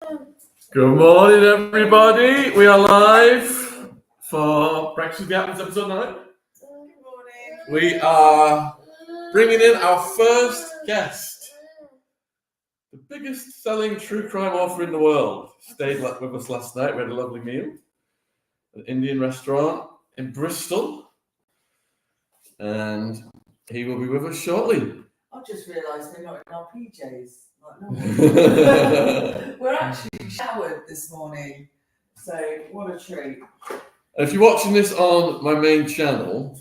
Good morning, everybody. We are live for Breakfast with the Attwoods episode 9. Good morning. We are bringing in our first guest, the biggest selling true crime author in the world. Stayed with us last night. We had a lovely meal at an Indian restaurant in Bristol, and he will be with us shortly. I've just realised we're not in our PJs. We're actually showered this morning, so what a treat. If you're watching this on my main channel,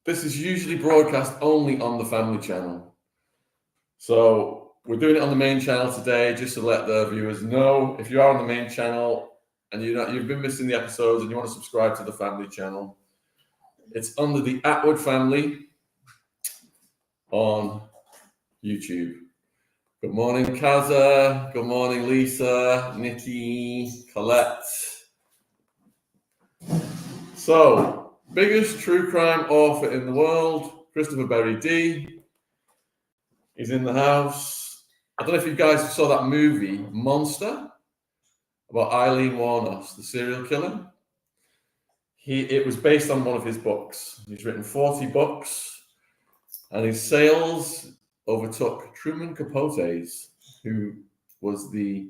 this is usually broadcast only on the family channel. So we're doing it on the main channel today just to let the viewers know. If you are on the main channel and you've been missing the episodes and you want to subscribe to the family channel, it's under the Attwood family on YouTube. Good morning, Kaza. Good morning, Lisa, Nikki, Colette. So, biggest true crime author in the world, Christopher Berry D. He's in the house. I don't know if you guys saw that movie, Monster, about Eileen Wuornos, the serial killer. It was based on one of his books. He's written 40 books, and his sales overtook Truman Capote's, who was the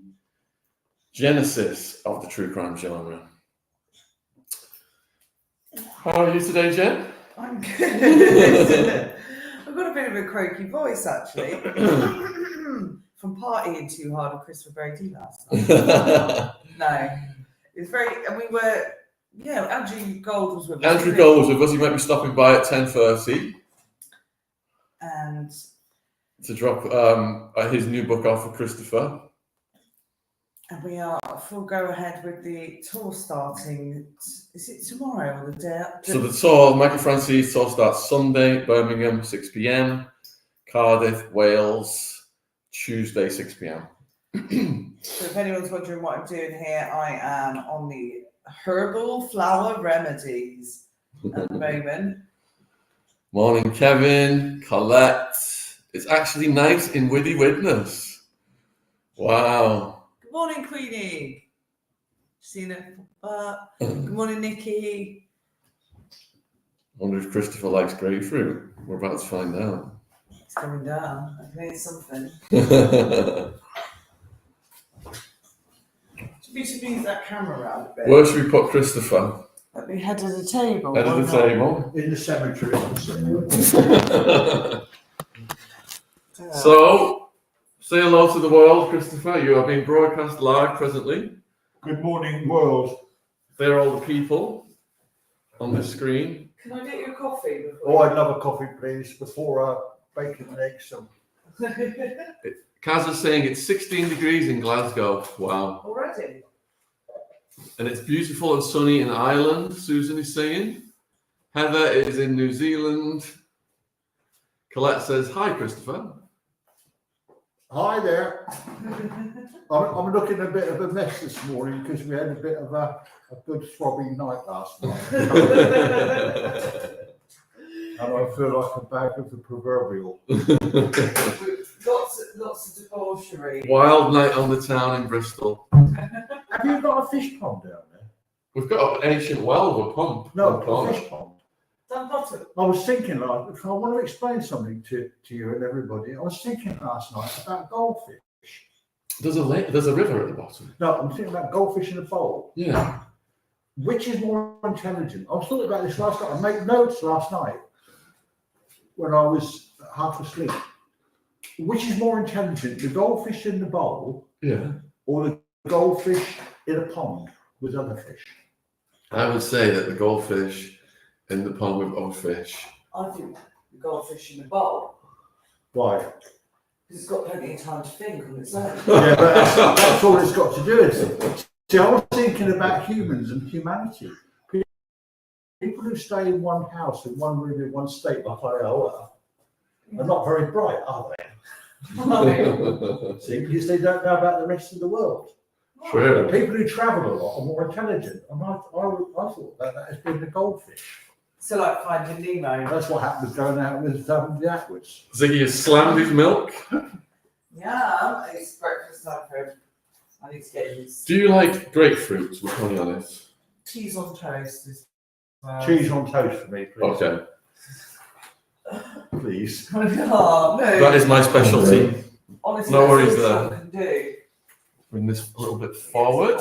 genesis of the true crime genre. How are you today, Jen? I'm good. I've got a bit of a croaky voice, actually, from partying too hard with Christopher Berry D last night. No, it's very, and we were, Andrew Gold was with us. Andrew Gold was with us. He might be stopping by at 10:30. And to drop his new book off for Christopher. And we are full go ahead with the tour starting. Is it tomorrow or the day? So the tour, Michael Francis tour starts Sunday, Birmingham, 6 p.m. Cardiff, Wales, Tuesday, 6 p.m. So if anyone's wondering what I'm doing here, I am on the herbal flower remedies at the moment. Morning, Kevin, Colette. It's actually nice in Widdy Widness. Wow. Good morning, Queenie. Seen it. Good morning, Nikki. I wonder if Christopher likes grapefruit. We're about to find out. It's coming down. I can hear something. We should move that camera around a bit. Where should we put Christopher? At the head of the table. Head of the table. In the cemetery. So, say hello to the world, Christopher. You are being broadcast live presently. Good morning, world. There are all the people on the screen. Can I get you a coffee? Oh, I'd love a coffee, please, before bacon and eggs. Kaz is saying it's 16 degrees in Glasgow. Wow. Already? And it's beautiful and sunny in Ireland, Susan is saying. Heather is in New Zealand. Colette says, hi, Christopher. Hi there. I'm looking a bit of a mess this morning because we had a bit of a good throbbing night last night. And I feel like a bag of the proverbial. Lots of debauchery. Wild night on the town in Bristol. Have you got a fish pond down there? We've got an ancient well with a pump. No, a fish pond. Down bottom. I was thinking, I want to explain something to you and everybody. I was thinking last night about goldfish. There's a river at the bottom. No, I'm thinking about goldfish in a bowl. Yeah. Which is more intelligent? I was talking about this last night. I made notes last night when I was half asleep. Which is more intelligent, the goldfish in the bowl, or the goldfish in a pond with other fish? I would say that the goldfish in the pond with other fish. I think the goldfish in the bowl. Why? Because it's got plenty of time to think on its own. Yeah, but that's all it's got to do. Is see, I was thinking about humans and humanity. People who stay in one house, in one room, in one state, like I are not very bright, are they? See, because they don't know about the rest of the world. True. People who travel a lot are more intelligent. And I thought that as being the goldfish. So like Finding Nemo. That's what happened with going out with the Attwoods. Ziggy has slammed his milk. Yeah, it's breakfast time for him. I need to get his Do you like grapefruit with honey on it? cheese on toast as well. Cheese on toast for me, please. Okay. Please. Oh, no. That is my specialty. Honestly, No that's worries all there. Sean can do. Bring this a little bit forward.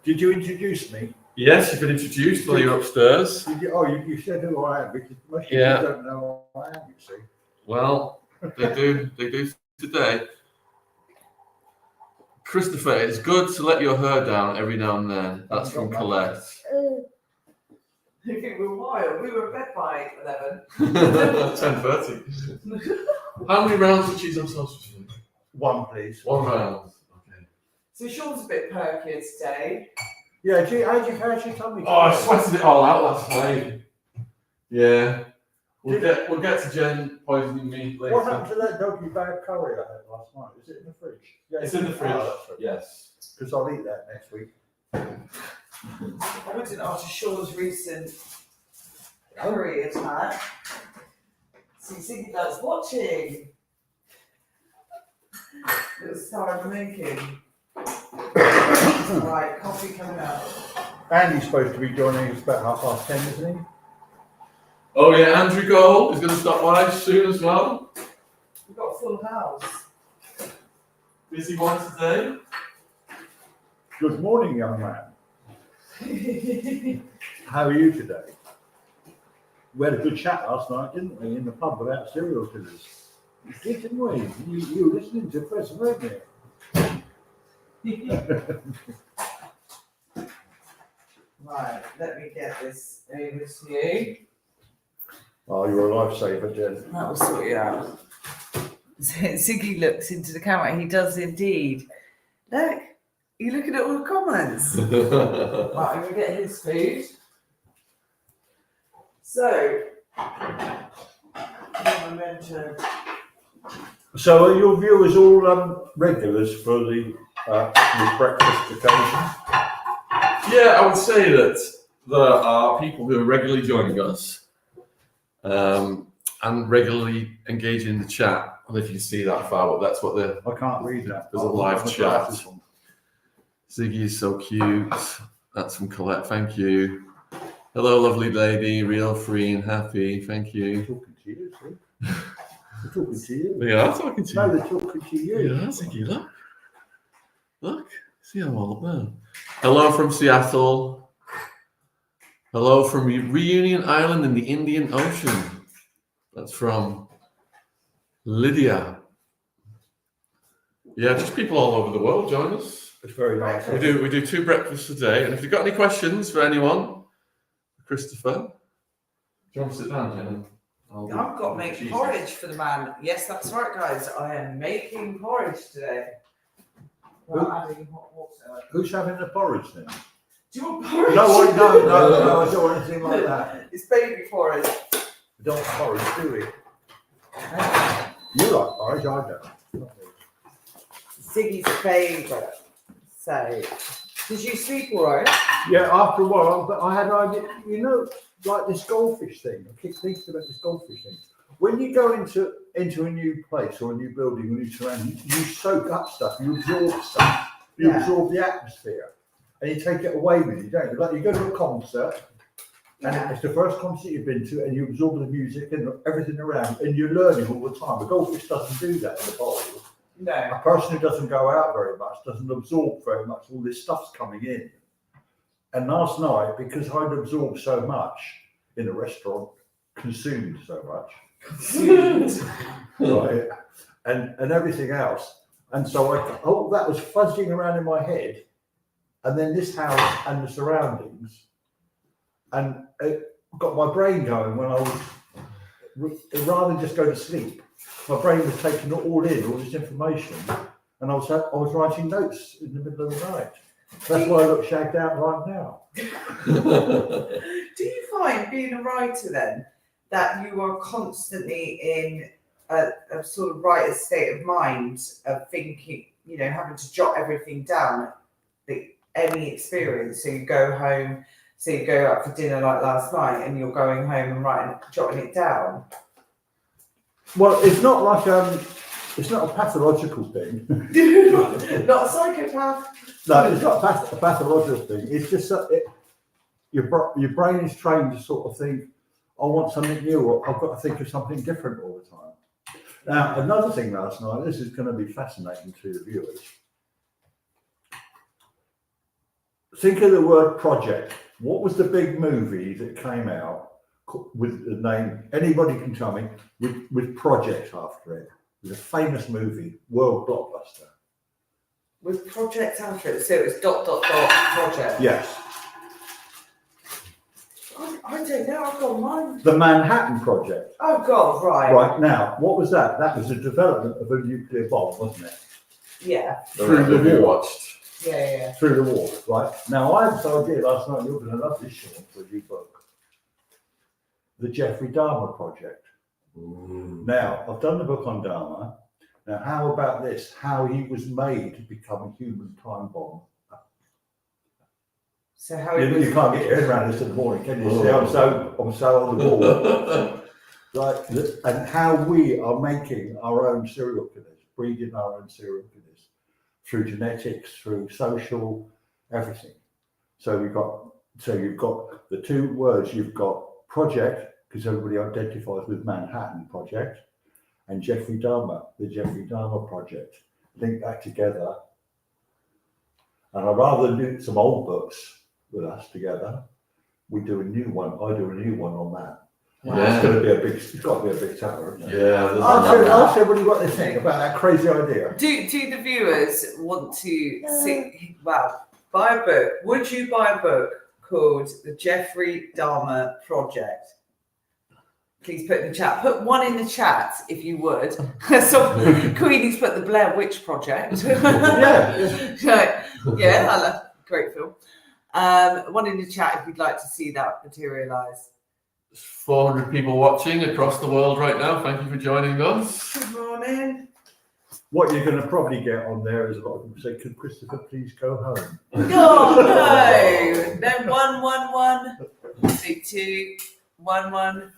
Did you introduce me? Yes, you've been introduced while you're upstairs. Did you, you said who I am because most people Yeah. don't know who I am, you see. Well, they do today. Christopher, it's good to let your hair down every now and then. That's from Colette. You think we're wild? We were in bed by 10:30. How many rounds of cheese on sausage? One, please. 1 round. Okay. So Sean's a bit perkier today. Yeah, how'd you tell me? Oh, I sweated it all out last night. Yeah. We'll get to Jen poisoning me later. What happened to that doggy bag curry I had last night? Is it in the fridge? Yeah, It's in the fridge. Right. Yes. Because I'll eat that next week. I went in after Sean's recent curry attack. See, Siggy Dad's watching. It was started making. Right, coffee coming out. Andy's supposed to be joining us about 10:30, isn't he? Oh yeah, Andrew Gold is going to stop by soon as well. We've got a full house. Busy one today. Good morning, young man. How are you today? We had a good chat last night, didn't we, in the pub about serial killers? Didn't we? You were listening to Chris, weren't you? Right, let me get this over to you. Oh, you're a lifesaver, Jen. That will sort you out. Siggy looks into the camera. He does indeed. Look, you looking at all the comments. Right, I'm going to get his food. So, I mentioned. So are your viewers all regulars for the breakfast occasion? Yeah, I would say that there are people who are regularly joining us and regularly engaging in the chat. I don't know if you can see that far, but that's what the I can't read that. there's a live chat. Ziggy is so cute. That's from Colette. Thank you. Hello, lovely lady. Real free and happy. Thank They're you. talking to you, see? They're talking to you. They are talking to No, you. they're talking to you. Yeah, Ziggy, look. Look. See how all up there. Hello from Seattle. Hello from Reunion Island in the Indian Ocean. That's from Lydia. Yeah, just people all over the world join us. It's very nice. We do 2 breakfasts a day. And if you've got any questions for anyone, Christopher, do you want to sit down, Jen? I've got to make porridge for the man. Yes, that's right, guys. I am making porridge today. Well, adding hot water. Who's having the porridge then? Do you want porridge? No, I don't want anything like that. It's baby porridge. We don't want porridge, do we? You like porridge, I don't. Ziggy's favourite. So, did you sleep all right? Yeah, after a while, I had an idea, you know, like this goldfish thing. I keep thinking about this goldfish thing. When you go into a new place or a new building or new surroundings, you soak up stuff, you absorb stuff, you absorb the atmosphere, and you take it away with you, don't you? Like you go to a concert, and it's the first concert you've been to, and you absorb the music and everything around, and you're learning all the time. A goldfish doesn't do that in the bottle. No. A person who doesn't go out very much doesn't absorb very much. All this stuff's coming in. And last night, because I'd absorbed so much in the restaurant, consumed so much, right, and everything else, and so that was fuzzing around in my head, and then this house and the surroundings, and it got my brain going when I was, rather than just go to sleep, my brain was taking it all in, all this information, and I was writing notes in the middle of the night. That's why I look shagged out right now. Do you find being a writer then that you are constantly in a sort of writer's state of mind of thinking, you know, having to jot everything down, any experience? So you go home, so you go out for dinner like last night, and you're going home and jotting it down. Well, it's not like It's not a pathological thing. Not a psychopath. No, it's not a pathological thing. It's just that your brain is trained to sort of think, I want something new, or I've got to think of something different all the time. Now, another thing last night, this is going to be fascinating to the viewers. Think of the word project. What was the big movie that came out with the name, anybody can tell me, with project after it? It was a famous movie, world blockbuster. With project after it, so it was ... project. Yes. I don't know, I've got mine. The Manhattan Project. Oh God, right. Right, now, what was that? That was the development of a nuclear bomb, wasn't it? Yeah. Through the war. Yeah. Through the war, right? Now, I had this idea last night, you're going to love this, Sean, for a new book. The Jeffrey Dahmer Project. Now, I've done the book on Dahmer. Now, how about this? How he was made to become a human time bomb. So how You can't get your head around this in the morning, can you? See, I'm so on the ball. Right, and how we are making our own serial killers, breeding our own serial killers through genetics, through social, everything. So you've got the two words. You've got project, because everybody identifies with Manhattan Project, and Jeffrey Dahmer, the Jeffrey Dahmer Project. Link that together, and I'd rather do some old books with us together. We do a new one. I do a new one on that. Yeah. It's going to be a big. It's got to be a big chapter, isn't it? Yeah. I'll say what do you got to think about that crazy idea. Do the viewers want to see? Well, buy a book. Would you buy a book called The Jeffrey Dahmer Project? Please put in the chat. Put one in the chat if you would. So Queenie's put the Blair Witch Project. Yeah. Yeah, I love great film. One in the chat if you'd like to see that materialise. 400 people watching across the world right now. Thank you for joining us. Good morning. What you're going to probably get on there is a lot of people say, "Could Christopher please go home?" Oh no! No 111 2 1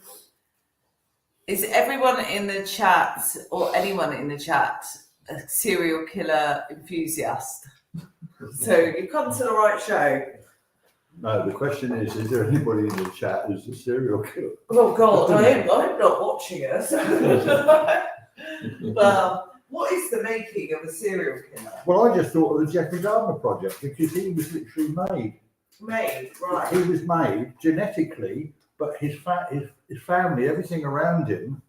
Is everyone in the chat or anyone in the chat a serial killer enthusiast? So you come to the right show. No, the question is there anybody in the chat who's a serial killer? Oh God, I'm not watching us. Well, what is the making of a serial killer? Well, I just thought of the Jeffrey Dahmer Project because he was literally made. Made, right. He was made genetically, but his family, everything around him,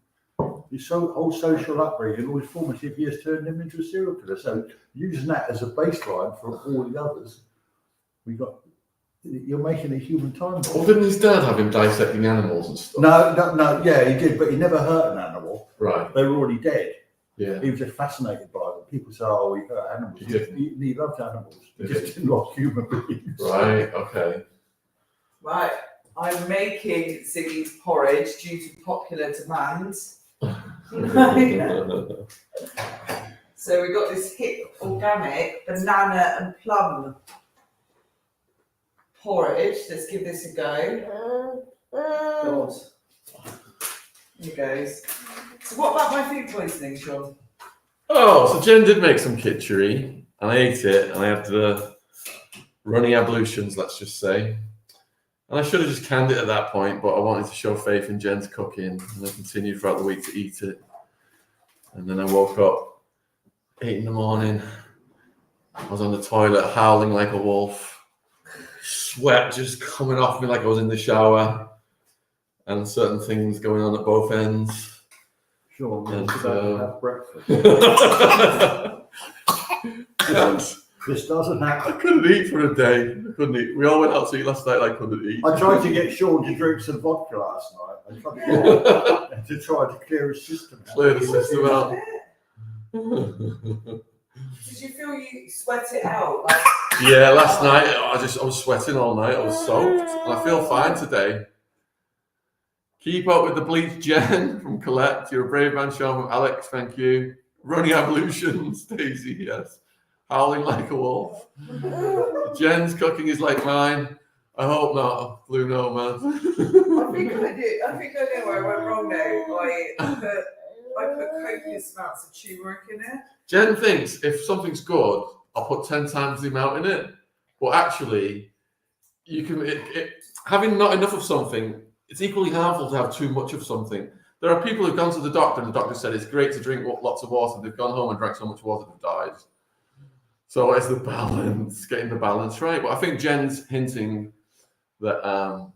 his whole social upbringing, all his formative years turned him into a serial killer. So using that as a baseline for all the others, you're making a human time bomb. Well, didn't his dad have him dissecting animals and stuff? No, yeah, he did, but he never hurt an animal. Right. They were already dead. Yeah. He was just fascinated by them. People say, "Oh, he hurt animals." He loved animals. He just didn't like human beings. Right. Okay. Right. I'm making Ziggy's porridge due to popular demand. So we got this hip organic banana and plum porridge. Let's give this a go. God. Here goes. So what about my food poisoning, Sean? Oh, so Jen did make some kitchery, and I ate it, and I had the runny ablutions, let's just say. And I should have just canned it at that point, but I wanted to show faith in Jen's cooking, and I continued throughout the week to eat it. And then I woke up 8 in the morning. I was on the toilet howling like a wolf, sweat just coming off me like I was in the shower, and certain things going on at both ends. Sure, And, have breakfast. This doesn't happen. I couldn't eat for a day. I couldn't eat. We all went out to eat last night. I couldn't eat. I tried to get Sean to drink some vodka last night. I tried to try to clear his system out. Clear the system out. Did you feel you sweat it out? Like, Yeah, last night I was sweating all night. I was soaked, and I feel fine today. Keep up with the bleach, Jen from Colette. You're a brave man, Sean from Alex. Thank you. Running ablutions, Daisy. Yes. Howling like a wolf. Jen's cooking is like mine. I hope not. Blue no, man. I think I know where I went wrong now. I put copious amounts of turmeric in it. Jen thinks if something's good, I'll put 10 times the amount in it. But actually, you can having not enough of something, it's equally harmful to have too much of something. There are people who've gone to the doctor and the doctor said it's great to drink lots of water. They've gone home and drank so much water they've died. So it's the balance, getting the balance right. But I think Jen's hinting that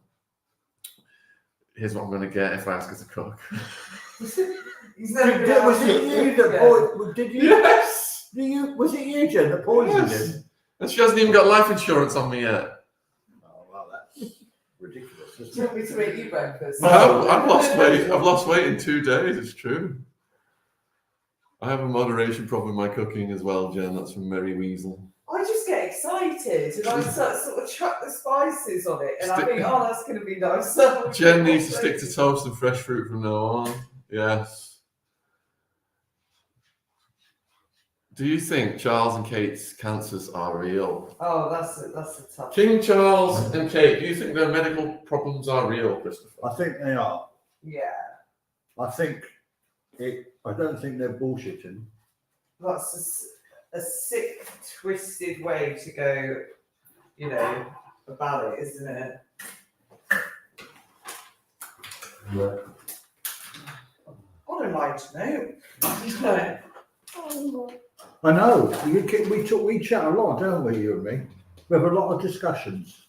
here's what I'm going to get if I ask her to cook. Was it you that poisoned? Did you? Yes. Was it you, Jen, that poisoned him? And she hasn't even got life insurance on me yet. Oh well, that's ridiculous. Do you want me to make you breakfast? No, I've lost weight. I've lost weight in 2 days. It's true. I have a moderation problem in my cooking as well, Jen. That's from Merry Weasel. I just get excited and I sort of chuck the spices on it and I think, oh, that's going to be nice. Jen needs to stick to toast and fresh fruit from now on. Yes. Do you think Charles and Kate's cancers are real? Oh, that's a tough. King Charles and Kate, do you think their medical problems are real, Christopher? I think they are. Yeah. I don't think they're bullshitting. That's a sick, twisted way to go, you know, about it, isn't it? Yeah. I don't like to know. I know. We chat a lot, don't we, you and me? We have a lot of discussions.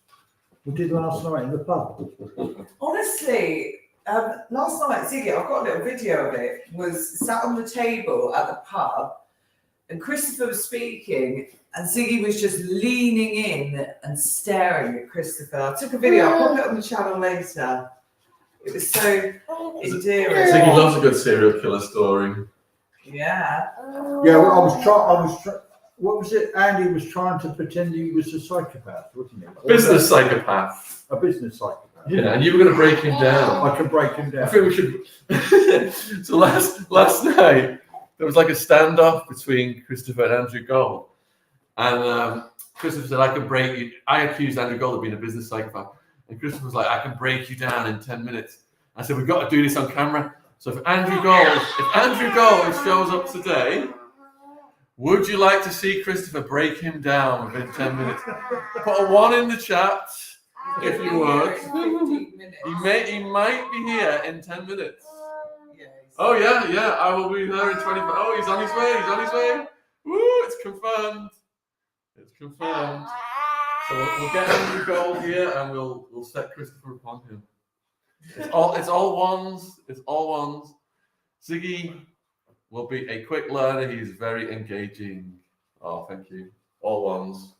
We did last night in the pub. Honestly, last night, Ziggy, I've got a little video of it, was sat on the table at the pub and Christopher was speaking and Ziggy was just leaning in and staring at Christopher. I took a video, I'll pop it on the channel later. It was so endearing. Ziggy loves a good serial killer story. Yeah. Yeah, well, I was trying. What was it? Andy was trying to pretend he was a psychopath, wasn't he? Business psychopath. A business psychopath. Yeah, and you were going to break him down. I can break him down. I think we should. So last night there was like a standoff between Christopher and Andrew Gold, and Christopher said, "I can break you." I accused Andrew Gold of being a business psychopath, and Christopher was like, "I can break you down in 10 minutes." I said, "We've got to do this on camera." So if Andrew Gold shows up today, would you like to see Christopher break him down within 10 minutes? Put a 1 in the chat if you would. He might be here in 10 minutes. Oh yeah, I will be there in 25. Oh, he's on his way. Woo, it's confirmed. So we'll get Andrew Gold here and we'll set Christopher upon him. It's all ones. Ziggy will be a quick learner. He's very engaging. Oh, thank you. All ones.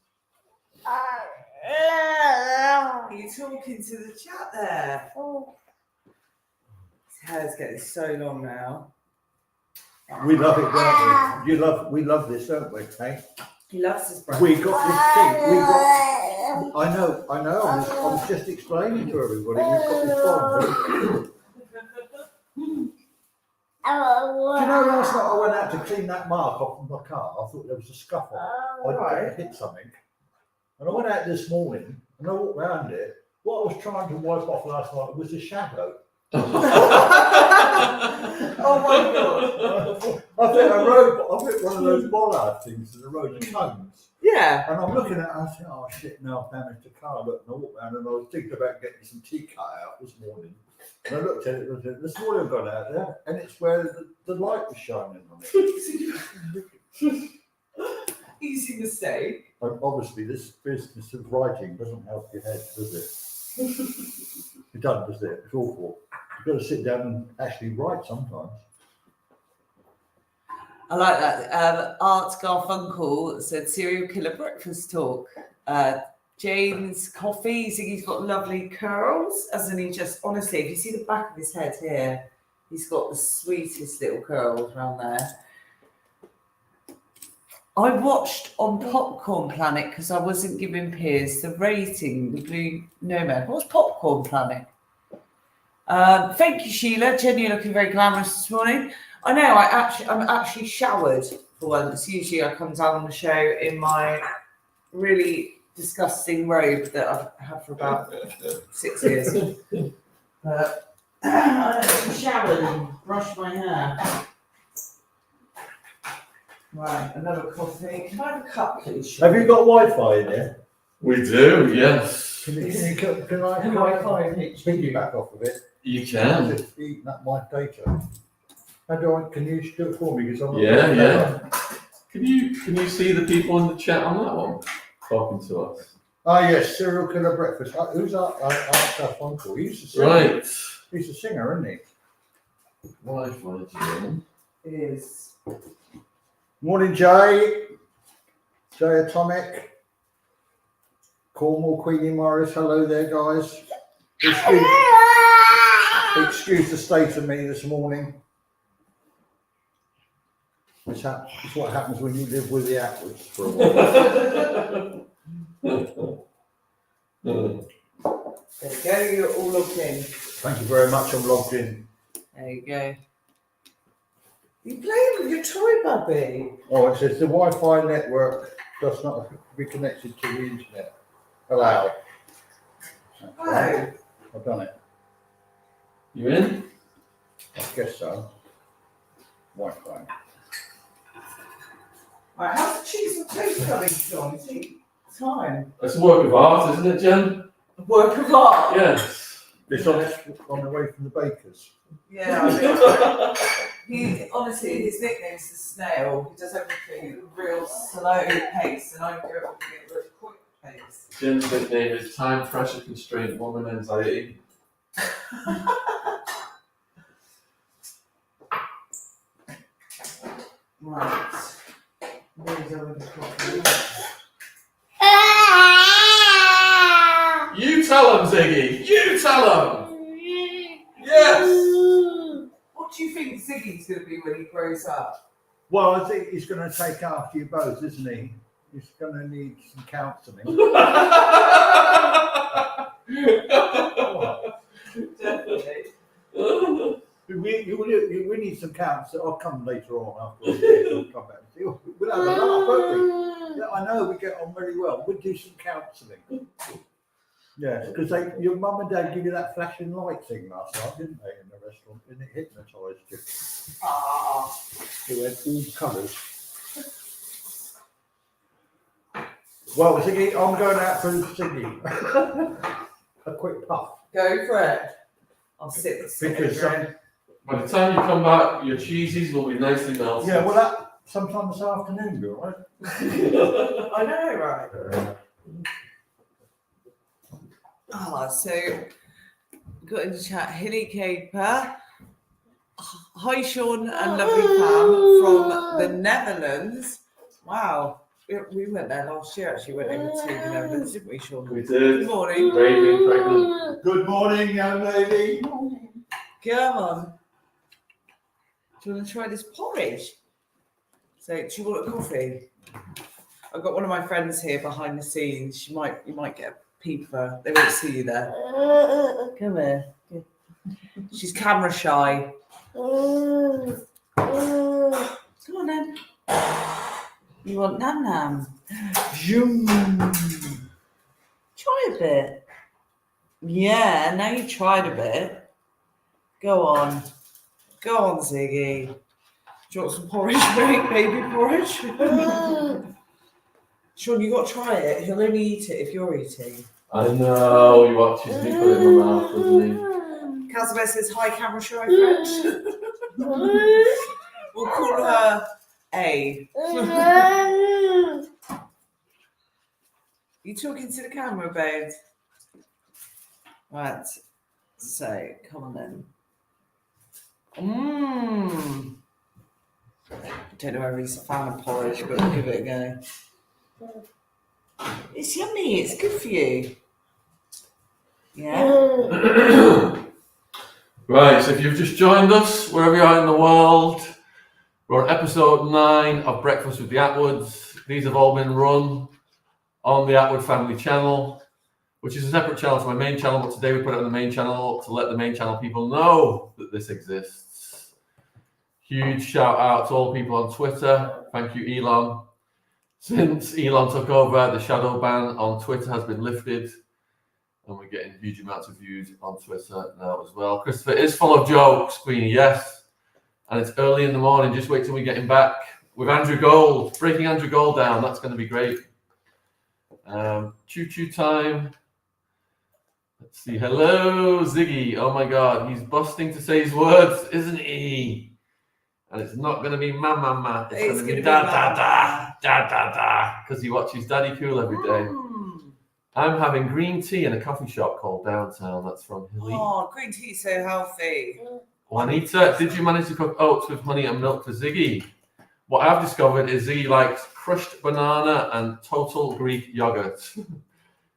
Are you talking to the chat there? His hair's getting so long now. We love it, don't we? We love this, don't we? Hey? He loves his brother. We got this thing. I know. I was just explaining to everybody. We've got this bond. Do you know, last night I went out to clean that mark off my car. I thought there was a scuff on it. I'd hit something. And I went out this morning and I walked around it. What I was trying to wipe off last night was a shadow. Oh my god! I think one of those bollard things to the road of cones. Yeah. And I'm looking at it and I said, oh shit, now I've damaged the car. Look, and I walked around and I was thinking about getting some tea cut out this morning. And I looked at it and I said, this morning I got out there and it's where the light was shining on it. Easy mistake. And obviously, this business of writing doesn't help your head, does it? It doesn't, does it? It's awful. You've got to sit down and actually write sometimes. I like that. Art Garfunkel said serial killer breakfast talk. James Coffee, Ziggy's got lovely curls. Hasn't he just, honestly, if you see the back of his head here, he's got the sweetest little curls around there. I watched on Popcorn Planet because I wasn't giving Piers the rating, the Blue Nomad. What's Popcorn Planet? Thank you, Sheila. Jen, you're looking very glamorous this morning. I know, I'm actually showered for once. Usually I come down on the show in my really disgusting robe that I've had for about 6 years. But I showered and brushed my hair. Right, another coffee. Can I have a cup, please? Have you got Wi-Fi in there? We do, yes. Can I Wi-Fi piggyback off of it? You I'm can. just eating up my data. How do I? Can you do it for me? Because I'm not Yeah, yeah. Can you see the people in the chat on that one talking to us? Oh yes, serial killer breakfast. Who's that? That's uncle. He used to sing. Right. He's a singer, isn't he? Wi-Fi. It is. Morning, Jay. Jay Atomic. Cornwall, Queenie Morris. Hello there, guys. Excuse the state of me this morning. It's what happens when you live with the Attwoods for a while. There you go, you're all logged in. Thank you very much. I'm logged in. There you go. You playing with your toy, Bubby? Oh, it says the Wi-Fi network does not be connected to the internet. Allow. Oh. I've done it. You in? I guess so. Wi-Fi. Right, how's the cheese and toast coming, Sean? Is it time? It's a work of art, isn't it, Jen? A work of art? Yes. It's on the way from the bakers. Yeah, I mean, he honestly, his nickname's the snail. He does everything at a real slow pace, and I do everything at a very quick pace. Jen's nickname is time, pressure, constraint, woman, anxiety. Right. Where's over the coffee? You tell him, Ziggy. You tell him. Yes. What do you think Ziggy's going to be when he grows up? Well, I think he's going to take after you both, isn't he? He's going to need some counselling. Definitely. We need some counselling. I'll come later on after we'll come back and see. We'll have a laugh, won't we? Yeah, I know we get on very well. We'll do some counselling. Yes, because your mum and dad give you that flashing light thing last night, didn't they, in the restaurant? And it hypnotised you. Ah. It went all colours. Well, Ziggy, I'm going out for Ziggy. A quick puff. Go for it. I'll sit Because By the time you come back, your cheesies will be nicely melted. yeah, well, that sometime this afternoon, be all right? I know, right? So got in the chat, Hilly Caper. Hi, Sean and lovely Pam from the Netherlands. Wow, we went there last year. Actually, went over to the Netherlands, didn't we, Sean? We did. Good morning. Raving pregnant. Good morning, young lady. Come on. Do you want to try this porridge? So, do you want a coffee? I've got one of my friends here behind the scenes. You might get a peep of her. They won't see you there. Come here. She's camera shy. Come on then. You want nam nam? Try a bit. Yeah, now you tried a bit. Go on. Go on, Ziggy. Do you want some porridge, mate? Baby porridge? Sean, you got to try it. He'll only eat it if you're eating. I know, you watches me put it in my mouth, doesn't he? Casimir says, hi, camera shy friend. We'll call her A. You talking to the camera, babe? Right. So, come on then. I don't know whether he's a fan of porridge, but we'll give it a go. It's yummy. It's good for you. Yeah. Right, so if you've just joined us, wherever you are in the world, we're on episode 9 of Breakfast with the Attwoods. These have all been run on the Attwood family channel, which is a separate channel to my main channel, but today we put it on the main channel to let the main channel people know that this exists. Huge shout out to all people on Twitter. Thank you, Elon. Since Elon took over, the shadow ban on Twitter has been lifted, and we're getting huge amounts of views on Twitter now as well. Christopher is full of jokes, Queenie, yes. And it's early in the morning. Just wait till we get him back. with Andrew Gold, breaking Andrew Gold down. That's going to be great. Choo-choo time. Let's see. Hello, Ziggy. Oh my God, he's busting to say his words, isn't he? And it's not going to be ma ma ma. It's going to be da da da da da da. Because he watches Daddy Cool every day. I'm having green tea in a coffee shop called Downtown. That's from Hilly. Oh, green tea so healthy. Juanita, did you manage to cook oats with honey and milk for Ziggy? What I've discovered is Ziggy likes crushed banana and total Greek yogurt.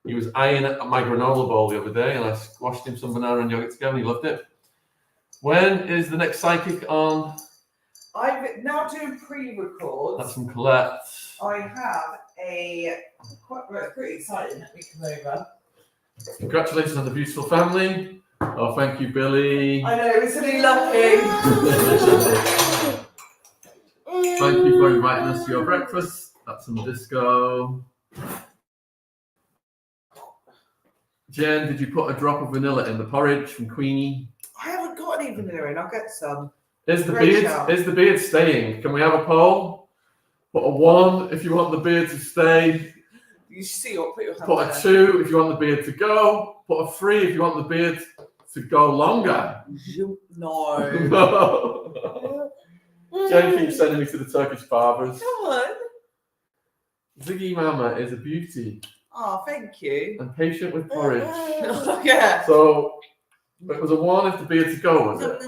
He was eyeing my granola bowl the other day, and I squashed him some banana and yogurt together, and he loved it. When is the next psychic on? I'm now doing pre-records. That's from Colette. I have pretty exciting. Let me come over. Congratulations on the beautiful family. Oh, thank you, Billy. I know, isn't he lucky? Thank you for inviting us to your breakfast. That's some disco. Jen, did you put a drop of vanilla in the porridge from Queenie? I haven't got any vanilla in. I'll get some. Is the beard staying? Can we have a poll? Put a 1 if you want the beard to stay. You see what? Put your hand Put a 2 if you want the beard to go. Put a 3 if you want the beard to go longer. No. Jen keeps sending me to the Turkish barbers. Come on. Ziggy Mama is a beauty. Oh, thank you. And patient with porridge. Yeah. So it was a 1 if the beard to go, was it?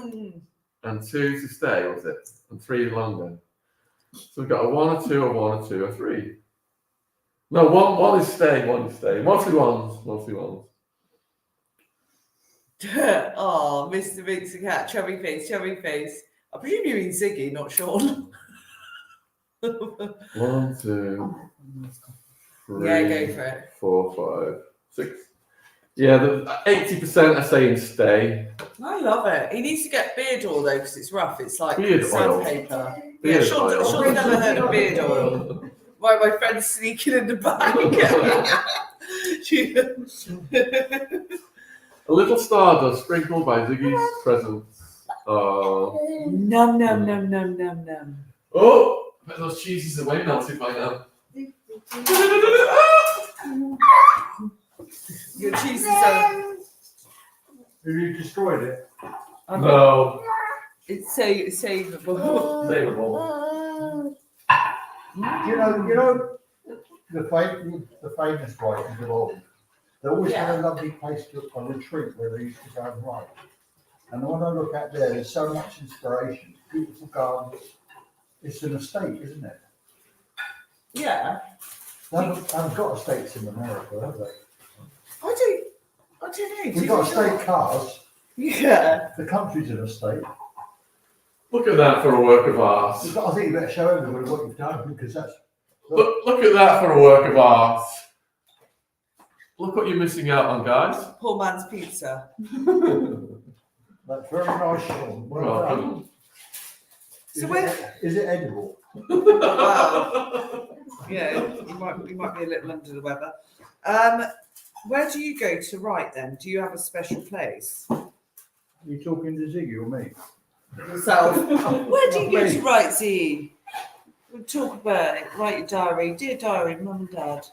And 2 to stay, was it? And 3 longer. So we've got a 1, a 2, a 1, a 2, a 3. No, one is stay, 1 is stay. Mostly ones. Oh, Mr. Vince the cat, chubby face. I presume you mean Ziggy, not Sean. 1, 2, 3. Yeah, go for it. 4, 5, 6. Yeah, the 80% are saying stay. I love it. He needs to get beard oil though, because it's rough. It's like Beard oil. sandpaper. Beard Sean's oil. never heard of beard oil. My friend's sneaking in the back. A little stardust sprinkled by Ziggy's presence. Oh. Num. Oh, I bet those cheeses are way melted by now. Your cheese is so... Have you destroyed it? No. It's savable. Savable. You know the famous writers of old. They always had a lovely place on the retreat where they used to go and write. And when I look out there's so much inspiration, beautiful gardens. It's an estate, isn't it? Yeah. They haven't got estates in America, have they? I don't know. We've got estate cars. Yeah. The country's an estate. Look at that for a work of art. I think you better show everybody what you've done because that's. Look at that for a work of art. Look what you're missing out on, guys. Poor man's pizza. That's very nice, Sean. Well done. So Is it edible? Wow. Yeah, you might be a little under the weather. Where do you go to write then? Do you have a special place? Are you talking to Ziggy or me? Yourself. Where do you go to write, Z? We'll talk about it. Write your diary. Dear diary, Mum and Dad.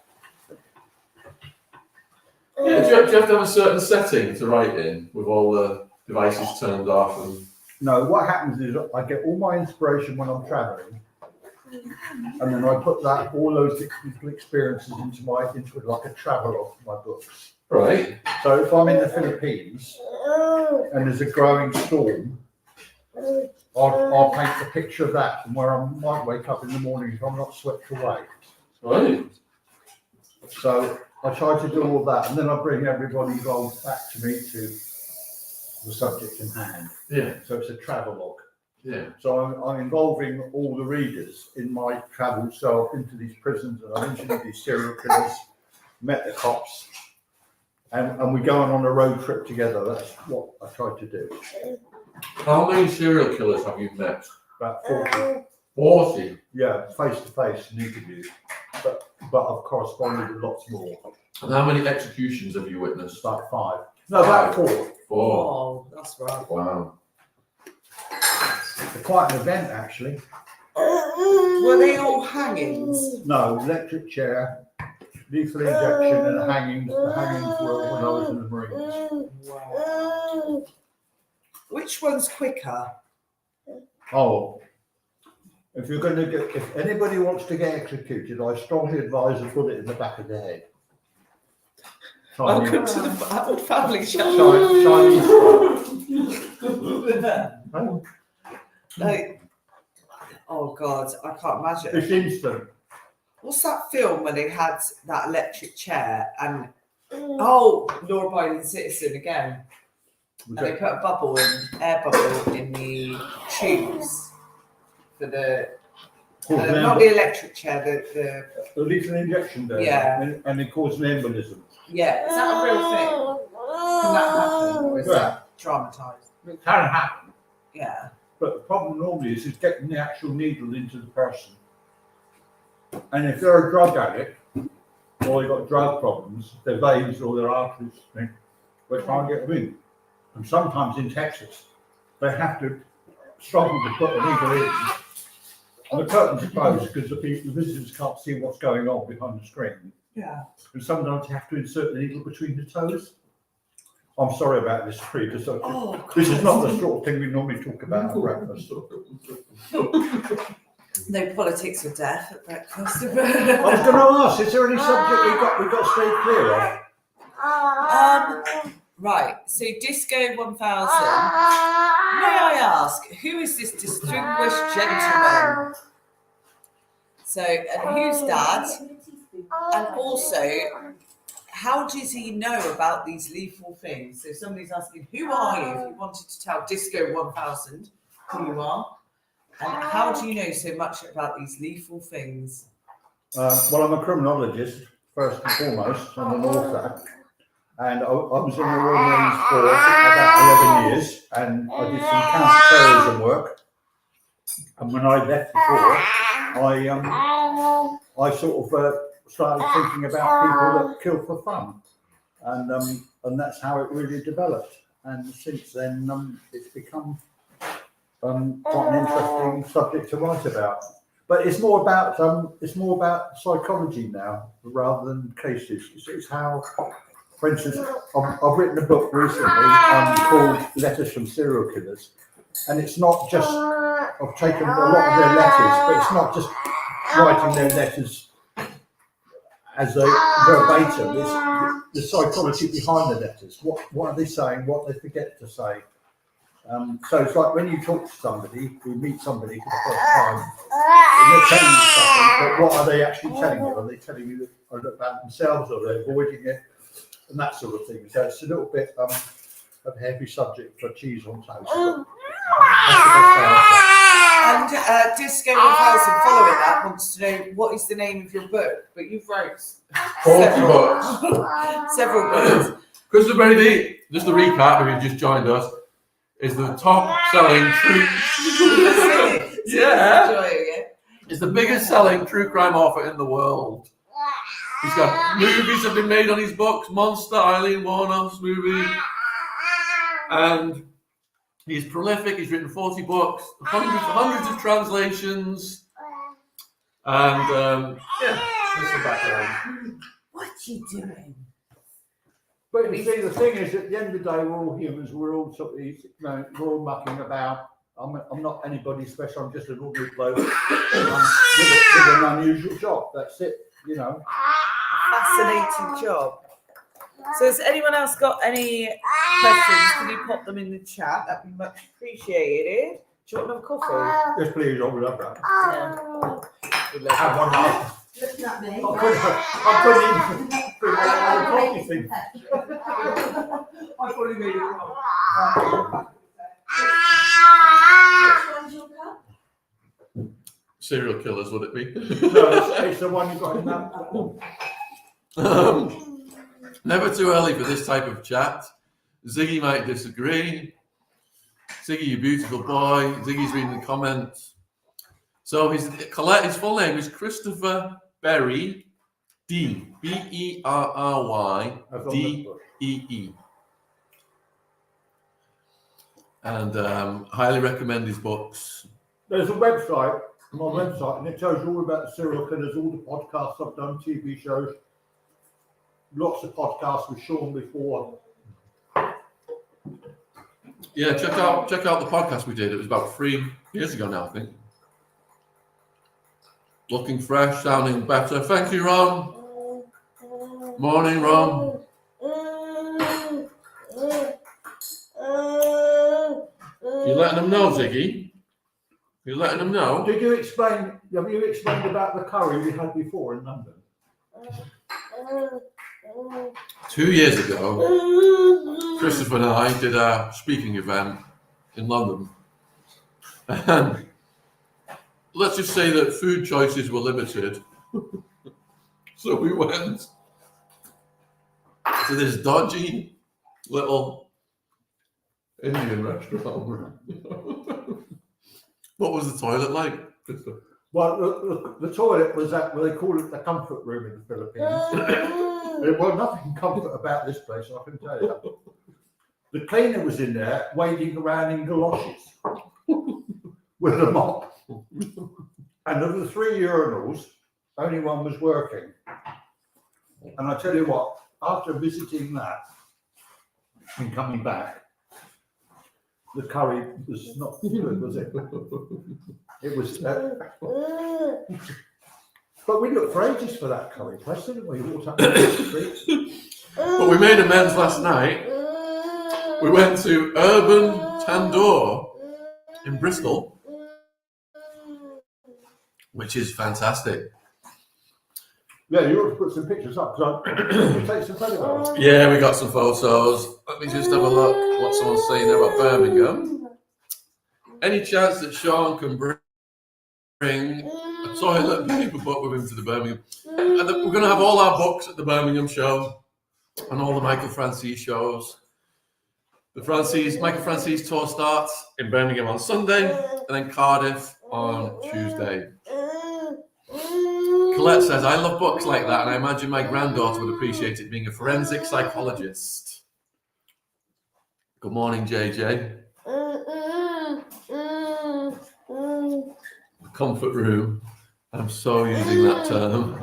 Yeah, do you have to have a certain setting to write in with all the devices turned off? And... No, what happens is I get all my inspiration when I'm traveling, and then I put all those experiences into like a travelogue for my books. Right. So if I'm in the Philippines and there's a growing storm, I'll paint a picture of that from where I might wake up in the morning if I'm not swept away. Right. So I try to do all that, and then I bring everybody involved back to me to the subject in hand. Yeah. So it's a travelogue. Yeah. So I'm involving all the readers in my travels. So I've been to these prisons and I've interviewed these serial killers, met the cops, and we're going on a road trip together. That's what I try to do. How many serial killers have you met? About 40. 40. Yeah, face to face and interviews. But I've corresponded with lots more. And how many executions have you witnessed? About 5. No, about 4. 4. Oh, that's right. Wow. It's quite an event, actually. Were they all hangings? No, electric chair, lethal injection, and hangings. The hangings were when I was in the Marines. Wow. Which one's quicker? Oh, if you're going to get, if anybody wants to get executed, I strongly advise a bullet in the back of the head. Welcome to the Attwood family show. Like, oh God, I can't imagine. It's instant. What's that film when they had that electric chair and law-abiding citizen again? And they put a bubble air bubble in the tubes for the not the electric chair, the lethal injection there. Yeah. And it caused an embolism. Yeah, is that a real thing? Can that happen, or is that dramatised? It can happen. Yeah. But the problem normally is getting the actual needle into the person. And if they're a drug addict, or they've got drug problems, their veins or their arteries, they can't get them in. And sometimes in Texas, they have to struggle to put the needle in. And the curtains are closed because the visitors can't see what's going on behind the screen. Yeah. And sometimes you have to insert the needle between the toes. I'm sorry about this, because this is not the sort of thing we normally talk about at breakfast. No politics of death at breakfast. I was going to ask, is there any subject we got to stay clear of? Right, so Disco 1000. May I ask, who is this distinguished gentleman? So, and who's dad? And also, how does he know about these lethal things? So somebody's asking, who are you? If you wanted to tell Disco 1000 who you are, and how do you know so much about these lethal things? Well, I'm a criminologist, first and foremost, and an author. And I was in the Royal Marines for about 11 years, and I did some counter-terrorism work. And when I left the force, I sort of started thinking about people that kill for fun, and that's how it really developed. And since then, it's become quite an interesting subject to write about. But it's more about psychology now rather than cases. It's how, for instance, I've written a book recently called Letters from Serial Killers, and it's not just I've taken a lot of their letters, but it's not just writing their letters as a verbatim. It's the psychology behind the letters. What are they saying? What they forget to say. So it's like when you talk to somebody, you meet somebody for the first time, and they're telling you something, but what are they actually telling you? Are they telling you about themselves, or they're avoiding it, and that sort of thing? So it's a little bit of a heavy subject for cheese on toast. And Disco 1000, following that, wants to know what is the name of your book, but you've wrote 40 books. Several books. Christopher Brady, just to recap, if you've just joined us, is the top-selling true. Yeah. Enjoying it. Is the biggest-selling true crime author in the world. He's got movies have been made on his books, Monster, Eileen Warnock's movie, and he's prolific. He's written 40 books, hundreds of translations, and that's the background. What you doing? But you see, the thing is, at the end of the day, we're all humans. We're all sort of, we're all mucking about. I'm not anybody special. I'm just an ordinary bloke with an unusual job. That's it. Fascinating job. So has anyone else got any questions? Can you pop them in the chat? That'd be much appreciated. Do you want another coffee? Yes, please. I would love that. Yeah. Have one now. Looking at me. I put it in for the coffee thing. I probably made it wrong. Which one's your cup? Serial killers, would it be? No, it's the one you got in that. Never too early for this type of chat. Ziggy might disagree. Ziggy, you beautiful boy. Ziggy's reading the comments. So his full name is Christopher Berry D. Berry Dee. And highly recommend his books. There's a website my website, and it tells you all about the serial killers, all the podcasts I've done, TV shows, lots of podcasts with Sean before. Yeah, check out the podcast we did. It was about 3 years ago now, I think. Looking fresh, sounding better. Thank you, Ron. Morning, Ron. You letting them know, Ziggy? You letting them know? Have you explained about the curry we had before in London? 2 years ago, Christopher and I did a speaking event in London. And let's just say that food choices were limited. So we went to this dodgy little Indian restaurant. What was the toilet like, Christopher? Well, the toilet was that, well, they call it the comfort room in the Philippines. There was nothing comfort about this place, I can tell you. The cleaner was in there wading around in galoshes with a mop. And of the 3 urinals, only one was working. And I tell you what, after visiting that and coming back, the curry was not good, was it? It was. But we looked for ages for that curry place, didn't we? We walked up the street. But we made amends last night. We went to Urban Tandoor in Bristol, which is fantastic. Yeah, you ought to put some pictures up because we take some photographs. Yeah, we got some photos. Let me just have a look what someone's saying there about Birmingham. Any chance that Sean can bring a toilet paper book with him to the Birmingham? And we're going to have all our books at the Birmingham show and all the Michael Francis shows. The Michael Francis tour starts in Birmingham on Sunday and then Cardiff on Tuesday. Colette says, I love books like that, and I imagine my granddaughter would appreciate it being a forensic psychologist. Good morning, JJ. The comfort room. I'm so using that term.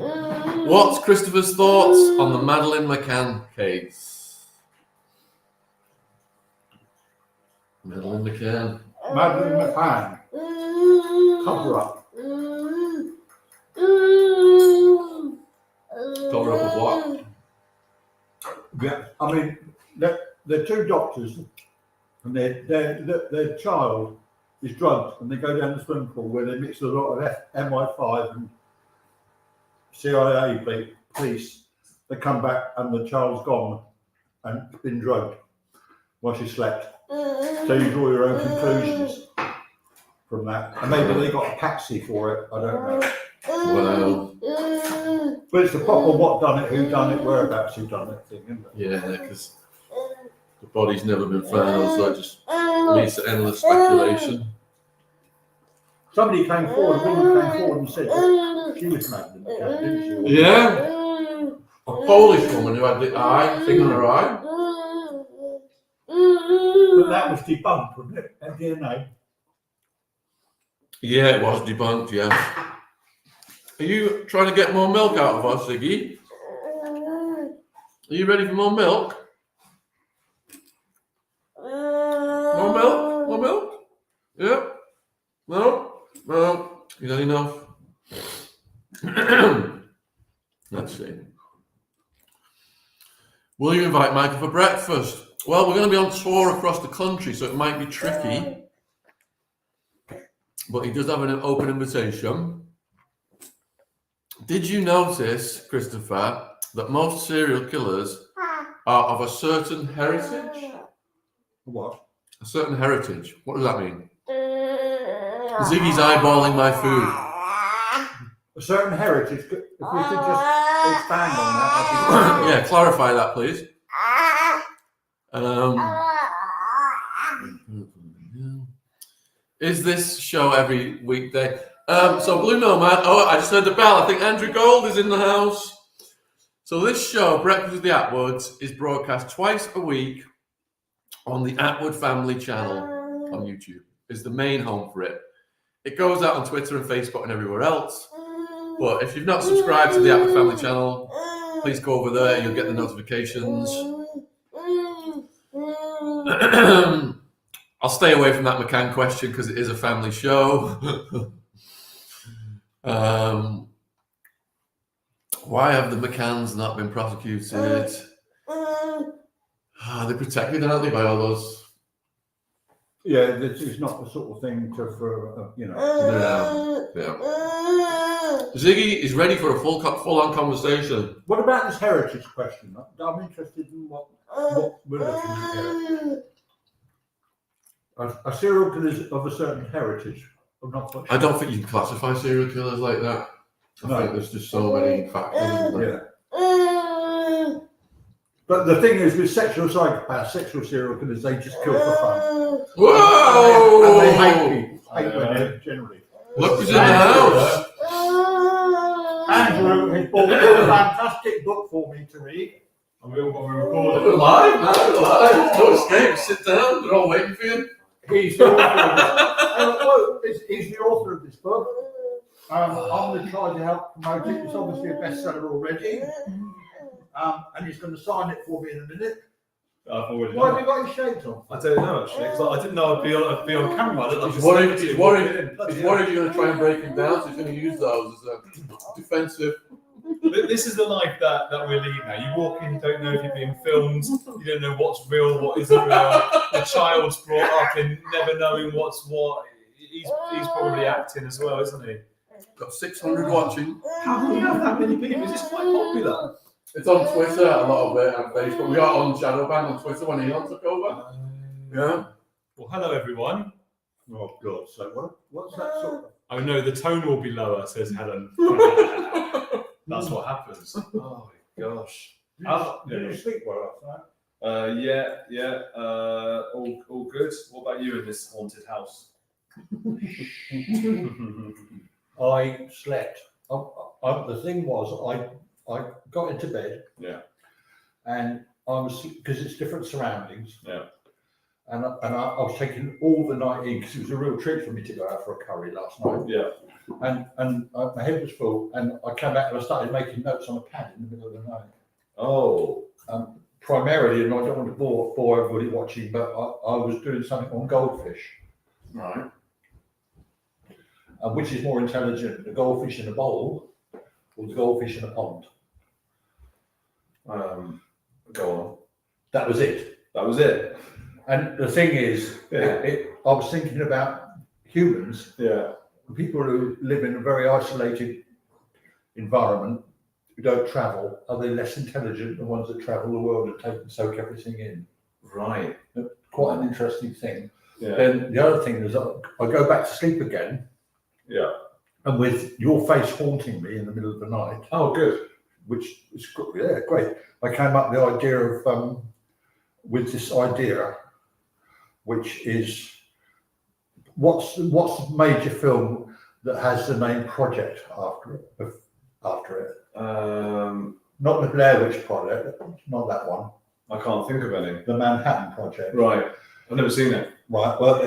What's Christopher's thoughts on the Madeleine McCann case? Madeleine McCann. Madeleine McCann. Cover up. Cover up of what? Yeah, I mean, they're two doctors, and their child is drugged, and they go down the swimming pool where they mix a lot of MI5 and CIA police. They come back, and the child's gone and been drugged while she slept. So you draw your own conclusions from that, and maybe they got a taxi for it. I don't know. Well, But it's the proper what done it, who done it, whereabouts who done it thing, isn't it? yeah, because the body's never been found, so it just leads to endless speculation. Somebody came forward, a woman came forward and said that she was Madeleine McCann, didn't she? Yeah, a Polish woman who had the thing on her eye. But that was debunked, wasn't it? At DNA. Yeah, it was debunked, yeah. Are you trying to get more milk out of us, Ziggy? Are you ready for more milk? More milk? More milk? Yeah? No? No? Is that enough? Let's see. Will you invite Michael for breakfast? Well, we're going to be on tour across the country, so it might be tricky. But he does have an open invitation. Did you notice, Christopher, that most serial killers are of a certain heritage? What? A certain heritage. What does that mean? Ziggy's eyeballing my food. A certain heritage. If we could just expand on that, I'd be grateful. Yeah, clarify that, please. Is this show every weekday? So Blue Nomad, I just heard the bell. I think Andrew Gold is in the house. So this show, Breakfast with the Attwoods, is broadcast twice a week on the Attwood Family channel on YouTube. It's the main home for it. It goes out on Twitter and Facebook and everywhere else. But if you've not subscribed to the Attwood Family channel, please go over there. You'll get the notifications. I'll stay away from that McCann question because it is a family show. Why have the McCanns not been prosecuted? They're protected, aren't they, by all those? Yeah, this is not the sort of thing for you know. Yeah. Ziggy is ready for a full-on conversation. What about this heritage question? I'm interested in what we're looking at here. A serial killer is of a certain heritage. I'm not quite sure. I don't think you can classify serial killers like that. I think there's just so many factors. Isn't there? Yeah. But the thing is, with sexual psychopaths, sexual serial killers, they just kill for fun. Whoa! And they hate people. Hate women generally. Look who's in the house. Andrew has bought a fantastic book for me to read. And we all got to record We're it. live, man. We're live. No escape. Sit down. They're all waiting for you. He's the author of this. He's the author of this book. I'm going to try to help promote it. It's obviously a bestseller already. And he's going to sign it for me in a minute. I've already Why done have you got your shades on? I don't know actually, because I didn't know I'd be on camera. I looked like He's a worried. celebrity He's walking worried. in. Bloody He's hell. worried you're going to try and break him down. So he's going to use those as a defensive. This is the life that we're leading now. You walk in, you don't know if you're being filmed, you don't know what's real, what isn't real. The child's brought up in never knowing what's what. He's probably acting as well, isn't he? Got 600 watching. How can you have that many people? Is this quite popular? It's on Twitter, a lot of it, and Facebook. We are on Shadowban on Twitter when Elon took over. Yeah. Well, hello everyone. Oh God! So what's that sort of? Oh no, the tone will be lower, says Helen. That's what happens. Oh my gosh. Did you sleep well last night? Yeah. All good. What about you in this haunted house? I slept. The thing was, I got into bed. Yeah. And I was, because it's different surroundings. Yeah. And I was taking all the night in because it was a real treat for me to go out for a curry last night. Yeah. And my head was full, and I came back and I started making notes on a pad in the middle of the night. Oh. Primarily, and I don't want to bore everybody watching, but I was doing something on goldfish. Right. Which is more intelligent, the goldfish in a bowl or the goldfish in a pond? Go on. That was it. That was it. And the thing is, Yeah. I was thinking about humans, Yeah. people who live in a very isolated environment, who don't travel. Are they less intelligent than the ones that travel the world and soak everything in? Right. Quite an interesting thing. Yeah. Then the other thing is, I go back to sleep again, Yeah. and with your face haunting me in the middle of the night, Oh, good. which is great. I came up with the idea of with this idea, which is what's the major film that has the name Project after it? Not the Blair Witch Project, not that one. I can't think of any. The Manhattan Project. Right. I've never seen it. Right. Well,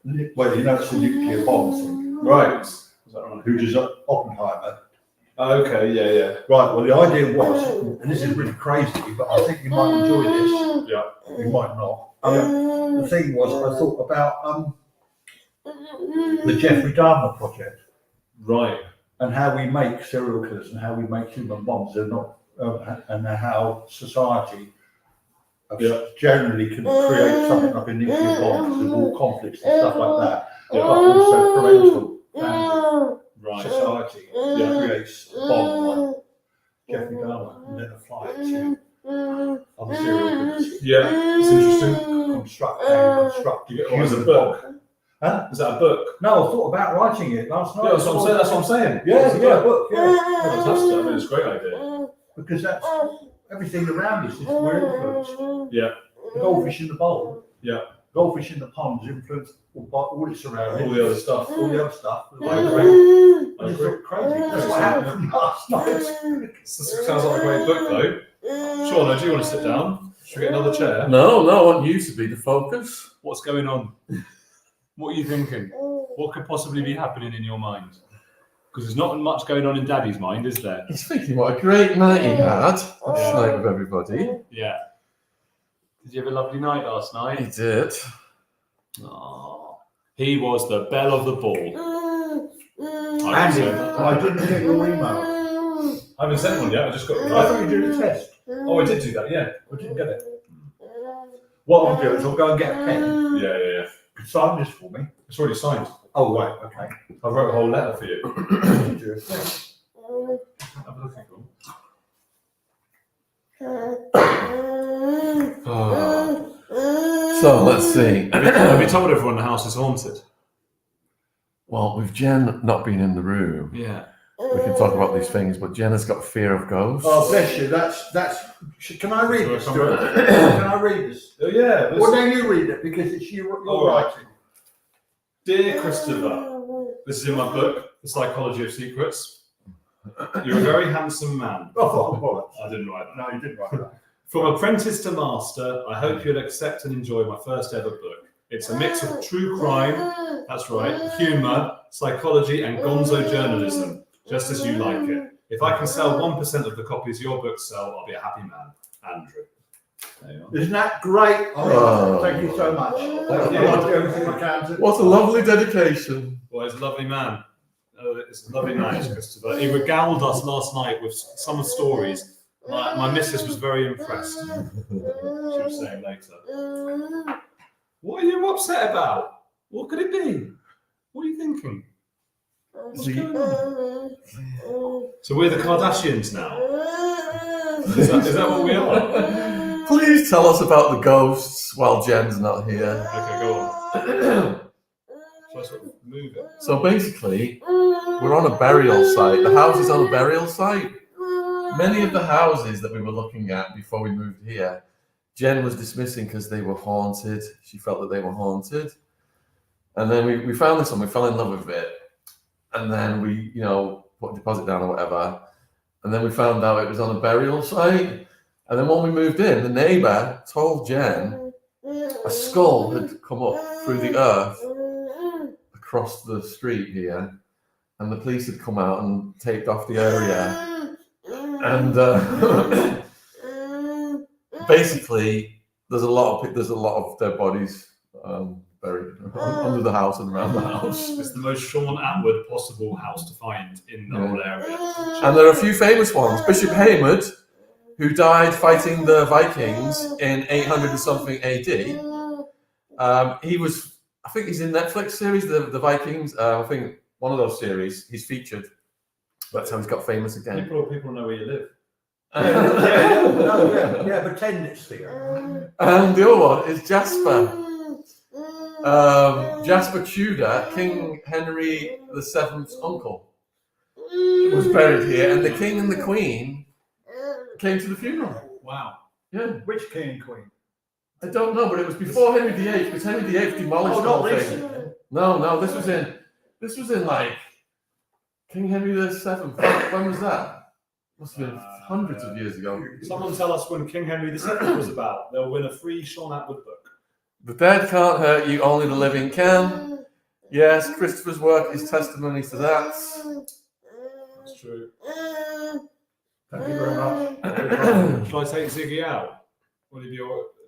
you know it's the nuclear bomb thing. Right. Is that right? Who does Oppenheimer? Okay. Yeah. Right. Well, the idea was, and this is really crazy, but I think you might enjoy this. Yeah. You might not. The thing was, I thought about the Jeffrey Dahmer project Right. and how we make serial killers and how we make human bombs. They're not, and how society generally can create something like a nuclear bomb because of all conflicts and stuff like that. Yeah. But also parental family. Right. Society creates a bomb like Jeffrey Dahmer and then apply it to other serial killers. Yeah. It's interesting. Construct You get one as a book. Huh? Is that a book? No, I thought about writing it last night. Yeah, that's what I'm saying. Yeah, It's a yeah, book. book, yeah. Fantastic. I mean, it's a great idea. Because that's everything around us is we're influenced. Yeah. The goldfish in the bowl. Yeah. Goldfish in the pond is influenced by all its surroundings. All the other stuff. All the other stuff. I agree. I just thought crazy. That's what happened last night. Sounds like a great book, though. Shauna, do you want to sit down? Should we get another chair? No, I want you to be the focus. What's going on? What are you thinking? What could possibly be happening in your mind? Because there's not much going on in Daddy's mind, is there? He's thinking what a great night he had last night with everybody. Yeah. Did you have a lovely night last He night? did. Oh, he was the belle of the ball. Andy, I didn't get your email. I haven't sent one yet. I just got. I thought you did a test. Oh, I did do that. Yeah, I didn't get it. What I'll do is I'll go and get a pen. Yeah. Sign this for me. It's already signed. Oh, right, okay. I wrote a whole letter for you. Did you? Have a look at it. So let's see. Have you told everyone the house is haunted? Well, with Jen not being in the room, Yeah. we can talk about these things, but Jen has got fear of ghosts. Oh, bless you. That's. Can I read this? Stuart? Can I read this? Oh yeah. Or don't you read it because it's your All right. writing. Dear Christopher, this is in my book, The Psychology of Secrets. You're a very handsome man. Oh, I didn't write that. no, you didn't write that. From apprentice to master, I hope you'll accept and enjoy my first ever book. It's a mix of true crime, that's right, humour, psychology, and gonzo journalism, just as you like it. If I can sell 1% of the copies your books sell, I'll be a happy man. Andrew. There you are. Isn't that great? Oh. Thank you so much. I'll do everything I can to. What a lovely dedication. Well, he's a lovely man. It's a lovely night, Christopher. He regaled us last night with some stories. My missus was very impressed. She was saying later. What are you upset about? What could it be? What are you thinking? What's going on? So we're the Kardashians now. Is that what we are? Please tell us about the ghosts while Jen's not here. Okay, go on. Shall I sort of move it? So basically, we're on a burial site. The house is on a burial site. Many of the houses that we were looking at before we moved here, Jen was dismissing because they were haunted. She felt that they were haunted. And then we found this one, we fell in love with it. And then we, put a deposit down or whatever. And then we found out it was on a burial site. And then when we moved in, the neighbour told Jen a skull had come up through the earth across the street here. And the police had come out and taped off the area. And basically, there's a lot of dead bodies buried under the house and around the house. It's the most Sean Attwood possible house to find in the whole area. And there are a few famous ones. Bishop Haymond, who died fighting the Vikings in 800 and something AD. He was, I think he's in Netflix series, the Vikings. I think one of those series he's featured. That's how he's got famous again. People know where you live. Yeah, pretend it's there. And the other one is Jasper. Jasper Tudor, King Henry VII's uncle, was buried here, and the king and the queen came to the funeral. Wow. Yeah, Which king and queen? I don't know, but it was before Henry VIII, because Henry VIII demolished the whole thing. No, this was in like King Henry VII. When was that? Must have been hundreds of years ago. Someone tell us when King Henry VII was about. They'll win a free Sean Attwood book. The dead can't hurt you, only the living can. Yes, Christopher's work is testimony to that. That's true. Thank you very much. Shall I take Ziggy out?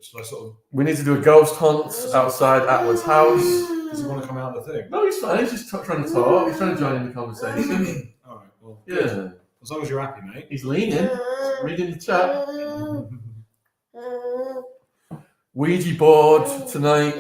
Shall I sort of... We need to do a ghost hunt outside Attwood's house. Does he want to come out of the thing? No, he's fine. He's just trying to talk. He's trying to join in the conversation. All right, well, Yeah. good. As long as you're happy, mate. He's leaning, reading the chat. Ouija board tonight.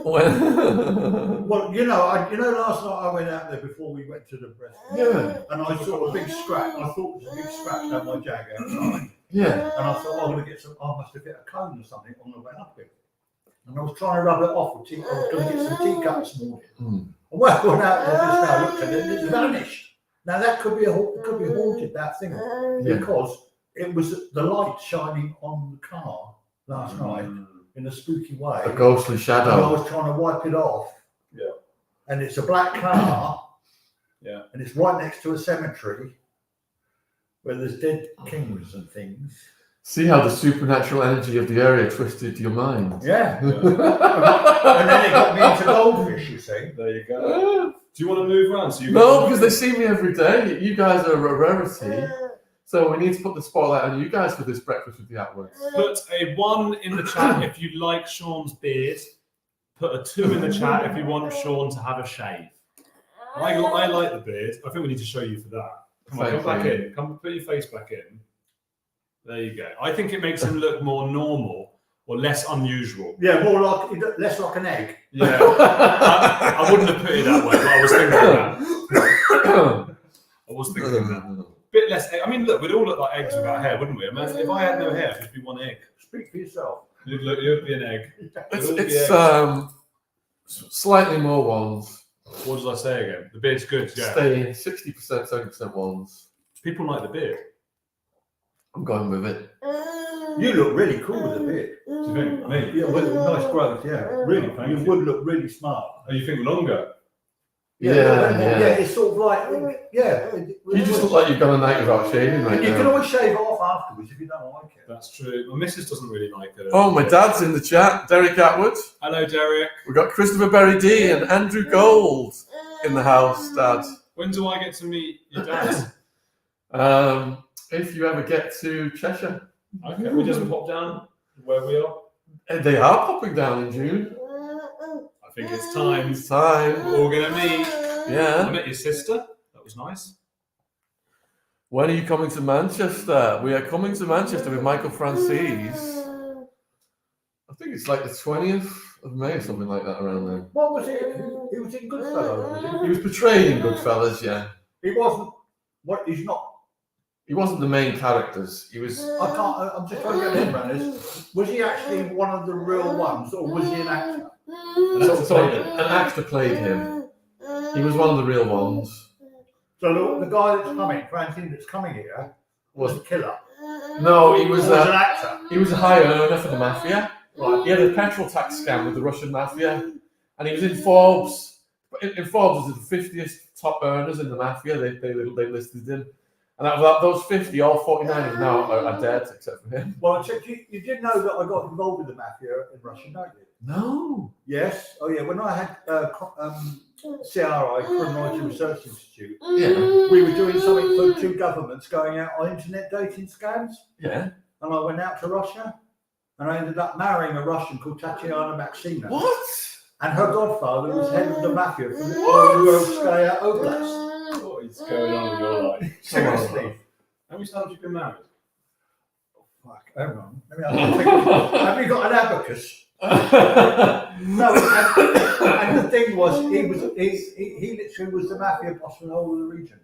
Well, last night I went out there before we went to the breast. Yeah. And I saw a big scratch. I thought it was a big scratch down my jag outside. Yeah. And I thought, I'm going to get some, I must have hit a cone or something on the way up here. And I was trying to rub it off with tea. I was going to get some teacups this morning. And when I went out there just now, looked at it, it vanished. Now that could be haunted, that thing, because it was the light shining on the car last night in a spooky way. A ghostly And I shadow. was trying to wipe it off. Yeah. And it's a black car. Yeah. And it's right next to a cemetery where there's dead kings and things. See how the supernatural energy of the area twisted your mind. Yeah. And then it got me into goldfish, you see. There you go. Do you want to move around? So you No, because they see me every day. You guys are a rarity. So we need to put the spotlight on you guys for this breakfast with the Attwoods. Put a 1 in the chat if you like Sean's beard. Put a 2 in the chat if you want Sean to have a shave. I like the beard. I think we need to show you for that. Come on, come back in. Come put your face back in. There you go. I think it makes him look more normal or less unusual. Yeah, less like an egg. Yeah. I wouldn't have put it that way, but I was thinking that. Bit less egg. I mean, look, we'd all look like eggs without hair, wouldn't we? Imagine if I had no hair, it'd just be one egg. Speak for yourself. You'd be an egg. It's slightly more ones. What did I say again? The beard's good, yeah. Stay 60%, 70% ones. People like the beard. I'm going with it. You look really cool with a beard. Do you think? Me? Yeah, with nice growth, yeah. Really, Thank you you. would look really smart. Oh, you think longer? Yeah. It's sort of like, yeah. You just look like you've got a night without shaving right You now. can always shave off afterwards if you don't like it. That's true. My missus doesn't really like it. Oh, my dad's in the chat. Derek Attwood. Hello, Derek. We've got Christopher Berry D and Andrew Gold in the house, Dad. When do I get to meet your dad? If you ever get to Cheshire. Okay, we just pop down where we are. They are popping down in June. I think it's time. It's time. We're all going to meet. I Yeah. met your sister. That was nice. When are you coming to Manchester? We are coming to Manchester with Michael Francis. I think it's like the 20th of May or something like that around there. What was it? He was in Goodfellas, was He was portrayed in Goodfellas, yeah. he? He wasn't. What? He's not. He wasn't the main characters. He was. I can't. I'm just trying to get him around this. Was he actually one of the real ones, or was he an actor? So an actor played him. He was one of the real ones. So the guy that's coming, Francine, that's coming here, was the killer. No, he He was was an actor. he was a high earner for the Mafia. Right. He had a petrol tax scam with the Russian Mafia, and he was in Forbes. In Forbes was the 50th top earners in the Mafia. They listed him, and out of those 50, all 49 of them now are dead except for him. Well, you did know that I got involved with the Mafia in Russia, don't you? No. Yes. Oh, yeah. When I had CRI, Criminologist Research Institute, Yeah. we were doing something for 2 governments going out on internet dating scams. Yeah. And I went out to Russia, and I ended up marrying a Russian called Tatiana Maxina. What? And her godfather was head of the Mafia from the Rurovskaya Oblast. What is going on in your life? Seriously. How many times have you been married? Fuck, hang on. Have you got an abacus? No, and the thing was, he literally was the Mafia boss for the whole of the region.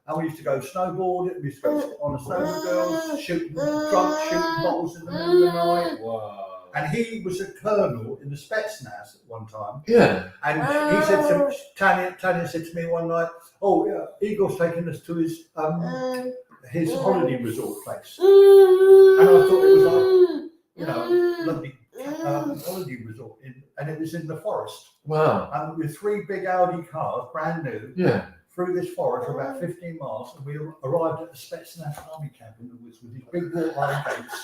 And we used to go snowboarding, we used to go on a snowmobile, shooting bottles in the middle of the night. Wow. And he was a colonel in the Spetsnaz at one time. Yeah. And he said to Tanya said to me one night, "Oh yeah, Igor's taking us to his holiday resort place." And I thought it was like, lovely holiday resort, and it was in the forest. Wow. And with 3 big Audi cars, brand new, Yeah. through this forest for about 15 miles, and we arrived at the Spetsnaz army camp in the woods with these big wrought iron gates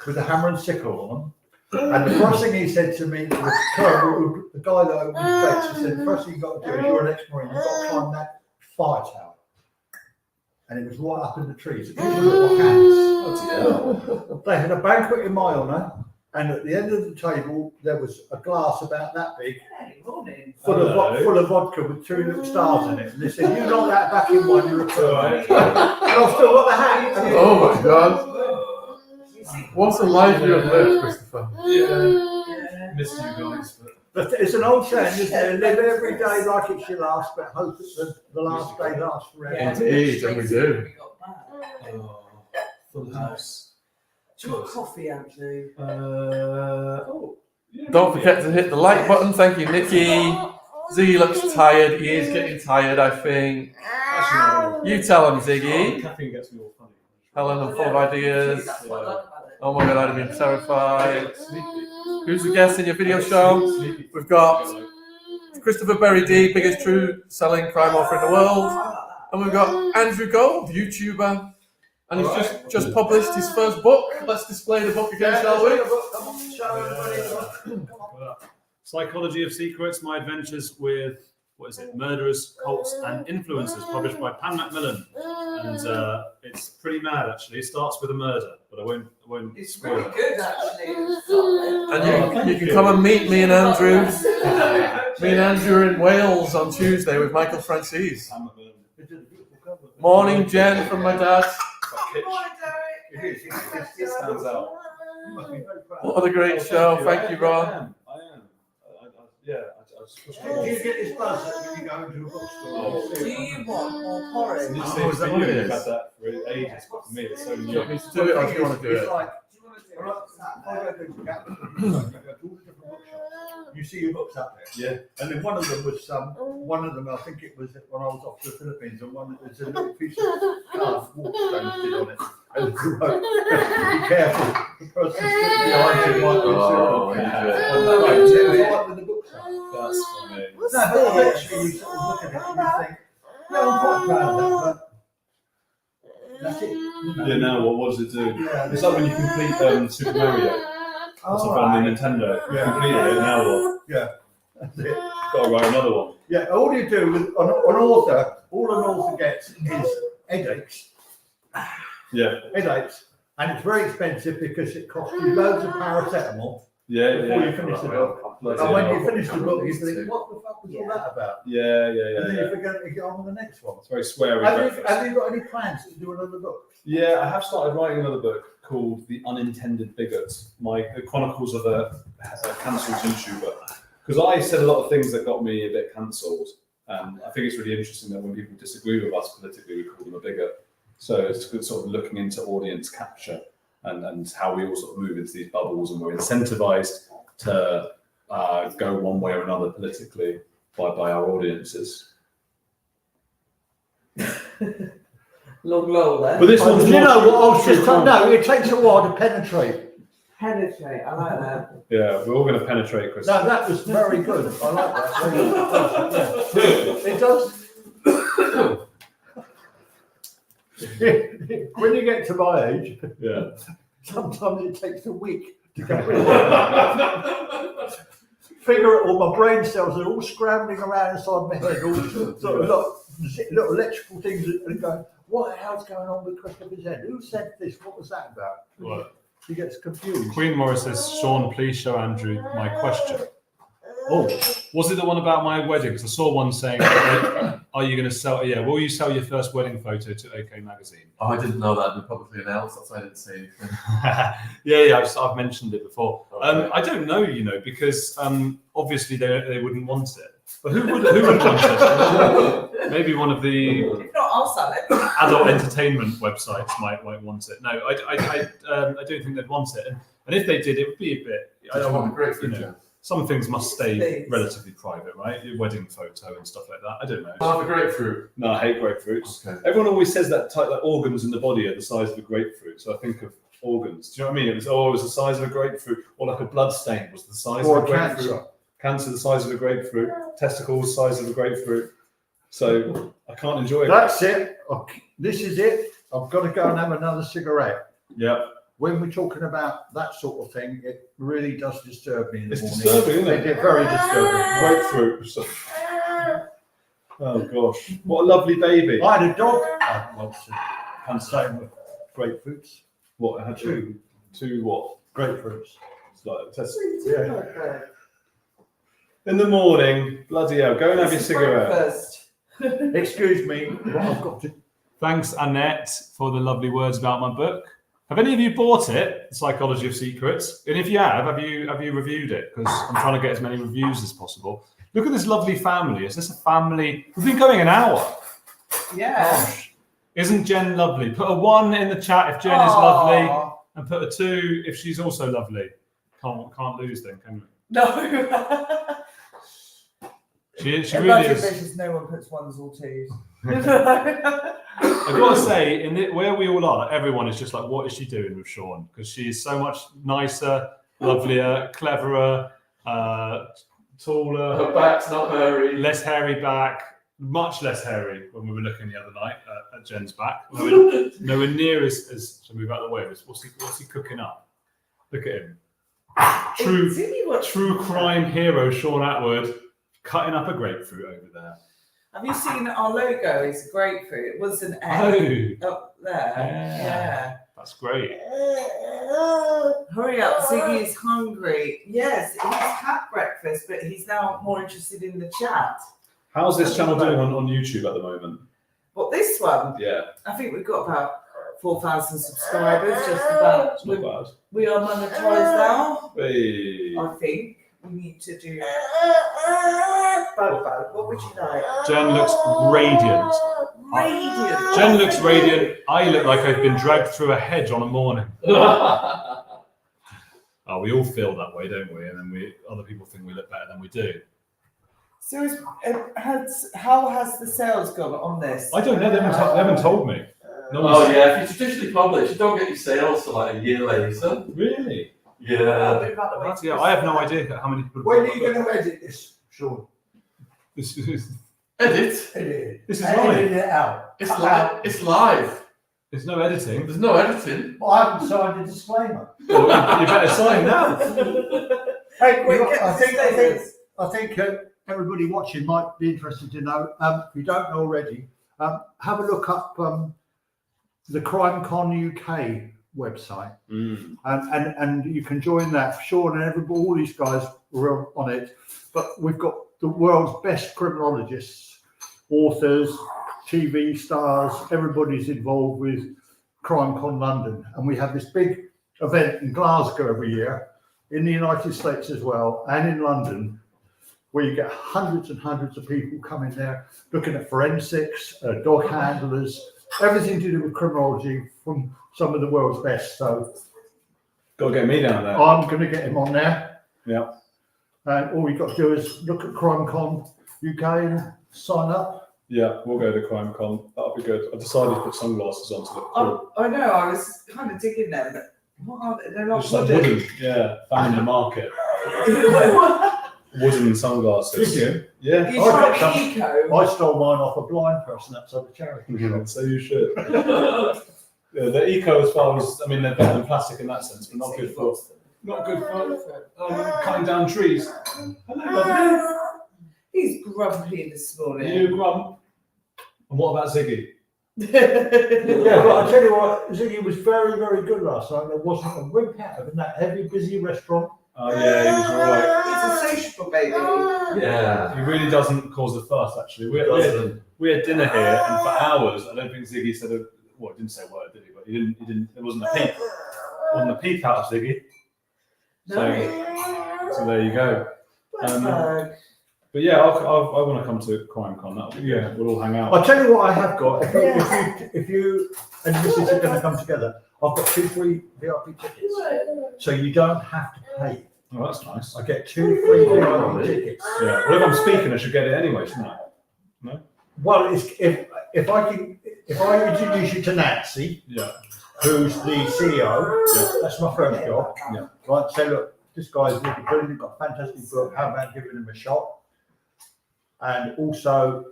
with a hammer and sickle on them. And the first thing he said to me, the guy that opened the gates, he said, "The first thing you've got to do is you're an ex-Marine, you've got to climb that fire tower." And it was right up in the trees. It was little hands. They had a banquet in my honour, and at the end of the table there was a glass about that big, full of vodka with 2 little stars in it. And they said, "You knock that back in one, you're a colonel." And I've still got the hat. Oh my God. What a life you have lived, Christopher. Yeah. Missed you guys. But it's an old saying, isn't it? Live every day like it's your last, but hope that the last day lasts forever. Indeed, and we do. We got that. Oh, full house. Do you want coffee, Andrew? Yeah. Don't forget to hit the like button. Thank you, Nikki. Ziggy looks tired. He is getting tired, I think. You tell him, Ziggy. Caffeine gets me all funny. Helen, I'm full of ideas. That's what I like about it. Oh my God, I'd have been terrified. Who's the guest in your video show? We've got Christopher Berry D, biggest true selling crime author in the world. And we've got Andrew Gold, YouTuber. And he's just published his first book. Let's display the book again, shall we? Come on, show everybody the book. Come on. Psychology of Secrets: My Adventures with Murderers, Cults, and Influencers, published by Pan Macmillan. And it's pretty mad, actually. It starts with a murder, but I won't. It's spoil really it. good, actually. And you can come and meet me and Andrew. Me and Andrew are in Wales on Tuesday with Michael Francis. Pan Macmillan. Morning, Jen from my dad. Good morning, Derek. It stands out. What a great show. Thank you, Ron. I am. Yeah. Do you get this buzz when you go into a bookstore? Do you want more porridge? It's Oh, is that what it is? I've had that for ages, but for me, it's so Do you new. want me to do it or do you want to do It's it? like, Do you want to do I go to Gap, I go to all the different bookshops. You see your books up there. Yeah. And then one of them was one of them, I think it was when I was off to the Philippines, and one there's a little piece of card walk posted on it. And it wrote, be careful, the person sitting behind you might be Oh, serial yeah. killer. It's right with the books up. That's funny. No, but eventually you sort of look at it and you think, yeah, I'm quite proud of that, but that's it. Yeah, now what does it do? Yeah, It's like when you complete Super Mario. That's on the Nintendo. You completed it, now what? yeah, that's it. Got to write another one. Yeah, all you do with an author, all an author gets is headaches, Yeah. and it's very expensive because it costs you loads of paracetamol Yeah, before you finish the book. Bloody And when hell. you finish the book, you think, what the fuck was all that about? Yeah. And then you forget to get on with the next one. It's very sweary Have breakfast. you got any plans to do another book? Yeah, I have started writing another book called The Unintended Bigot, the chronicles of a cancelled YouTuber. Because I said a lot of things that got me a bit cancelled. I think it's really interesting that when people disagree with us politically, we call them a bigot. So it's good sort of looking into audience capture and how we all sort of move into these bubbles, and we're incentivized to go one way or another politically by our audiences. Long lol there. But this one's You more know what? I was true just crime. no. It takes a while to penetrate. Penetrate, I like that. Yeah, we're all going to penetrate, Chris. No, that was very good. I like that. It does. When you get to my age, Yeah. sometimes it takes a week to go. Figure it all. My brain cells are all scrambling around inside my head, all sort of little electrical things, and going, "What the hell's going on with Christopher's head? Who said this? What was that about?" What? He gets confused. Queen Morris says, Sean, please show Andrew my question. Oh, was it the one about my wedding? Because I saw one saying, are you going to sell? Yeah, will you sell your first wedding photo to OK Magazine? Oh, I didn't know that had been publicly announced. That's why I didn't say anything. yeah, I've mentioned it before. Okay. I don't know, because obviously they wouldn't want it. But who would want it? Maybe one of the If not, I'll sell it. adult entertainment websites might want it. No, I don't think they'd want it. And if they did, it would be a bit. I don't want a great you know, future. some things must stay Please. relatively private, right? Your wedding photo and stuff like that. I don't know. Have a grapefruit. No, I hate grapefruits. Okay. Everyone always says that organs in the body are the size of a grapefruit. So I think of organs. Do you know what I mean? It was the size of a grapefruit, or like a blood stain was the size Or of a grapefruit. cancer. Cancer the size of a grapefruit. Testicles the size of a grapefruit. So I can't enjoy it. That's it. This is it. I've got to go and have another cigarette. Yeah. When we're talking about that sort of thing, it really does disturb me in the It's morning. disturbing, isn't it? It's very disturbing. Grapefruit. So- Oh gosh. What a lovely baby. I had a dog once, and same with grapefruits. What? I had two what? Grapefruits. It's like test. Yeah. In the morning, bloody hell, go and have your cigarette. Breakfast. Excuse me, what I've got to. Thanks, Annette, for the lovely words about my book. Have any of you bought it, Psychology of Secrets? And if you have you reviewed it? Because I'm trying to get as many reviews as possible. Look at this lovely family. Is this a family? We've been going an hour. Yeah. Gosh. Isn't Jen lovely? Put a 1 in the chat if Jen is lovely, and put a 2 if she's also lovely. Can't lose then, can we? No. She really Imagine is. this is no one puts 1s or 2s. I've got to say, where we all are, everyone is just like, what is she doing with Sean? Because she is so much nicer, lovelier, cleverer, taller, Her back's not hairy. less hairy back. much less hairy when we were looking the other night at Jen's back. Nowhere near as to move out of the way. What's he cooking up? Look at him. True crime hero Sean Attwood cutting up a grapefruit over there. Have you seen our logo? It's a grapefruit. It was an egg up there. Yeah. That's great. Hurry up, Ziggy's hungry. Yes, he's had breakfast, but he's now more interested in the chat. How's this channel doing on YouTube at the moment? What, this one? Yeah. I think we've got about 4,000 subscribers, just about. It's not bad. We are monetized now. Hey. I think we need to do. Bobo, what would you like? Jen looks radiant. Radiant. Jen looks radiant. I look like I've been dragged through a hedge on a morning. Oh, we all feel that way, don't we? And then other people think we look better than we do. So, how has the sales gone on this? I don't know. They haven't told me. Oh yeah, if you traditionally publish, you don't get your sales till like a year later. Really? Yeah. Yeah, I have no idea how many people. When are you going to edit this, Sean? This is Edit. Edit. This is Edit live. it out. It's live. It's live. There's no editing. There's no editing. Well, I haven't signed a disclaimer. Well, you better sign now. Hey, Wait, I think everybody watching might be interested to know. If you don't know already, have a look up the CrimeCon UK website, and you can join that. Sean and all these guys were on it, but we've got the world's best criminologists, authors, TV stars. Everybody's involved with CrimeCon London, and we have this big event in Glasgow every year, in the United States as well, and in London, where you get hundreds and hundreds of people coming there looking at forensics, dog handlers, everything to do with criminology from some of the world's best. So, Got to get me down there. I'm going to get him on there. Yeah. And all you've got to do is look at CrimeCon UK and sign up. Yeah, we'll go to CrimeCon. That'll be good. I decided to put sunglasses on to look cool. I know, I was kind of digging them, but what are they? They're not Just like wooden. wooden. Yeah, found in the market. Wooden sunglasses. Did you? Yeah. You I tried got eco. I stole mine off a blind person outside the charity shop. So you should. Yeah, the eco, as far as they're better than plastic in that sense, but not good for cutting down trees. Hello, lovely. He's grumpy this morning. You grump. And what about Ziggy? Yeah, but I tell you what, Ziggy was very, very good last night. There wasn't a whimp out of him in that heavy, busy restaurant. Oh yeah, he was alright. He's a sociable baby. Yeah. He really doesn't cause a fuss. Actually, we had dinner here, and for hours, I don't think Ziggy said a. Well, he didn't say a word, did he? But he didn't. There wasn't a peep. Wasn't a peep out of Ziggy. So there you go. But yeah, I want to come to CrimeCon. Yeah, we'll all hang out. I'll tell you what I have got. If you and this is going to come together, I've got 2 free VIP tickets, so you don't have to pay. Oh, that's nice. I get 2 free VIP tickets. Yeah. Well, if I'm speaking, I should get it anyway, shouldn't I? No. Well, if I introduce you to Nancy, Yeah. who's the CEO, Yeah. that's my first job. Yeah. Right, say, look, this guy's really brilliant, got a fantastic book, how about giving him a shot? And also,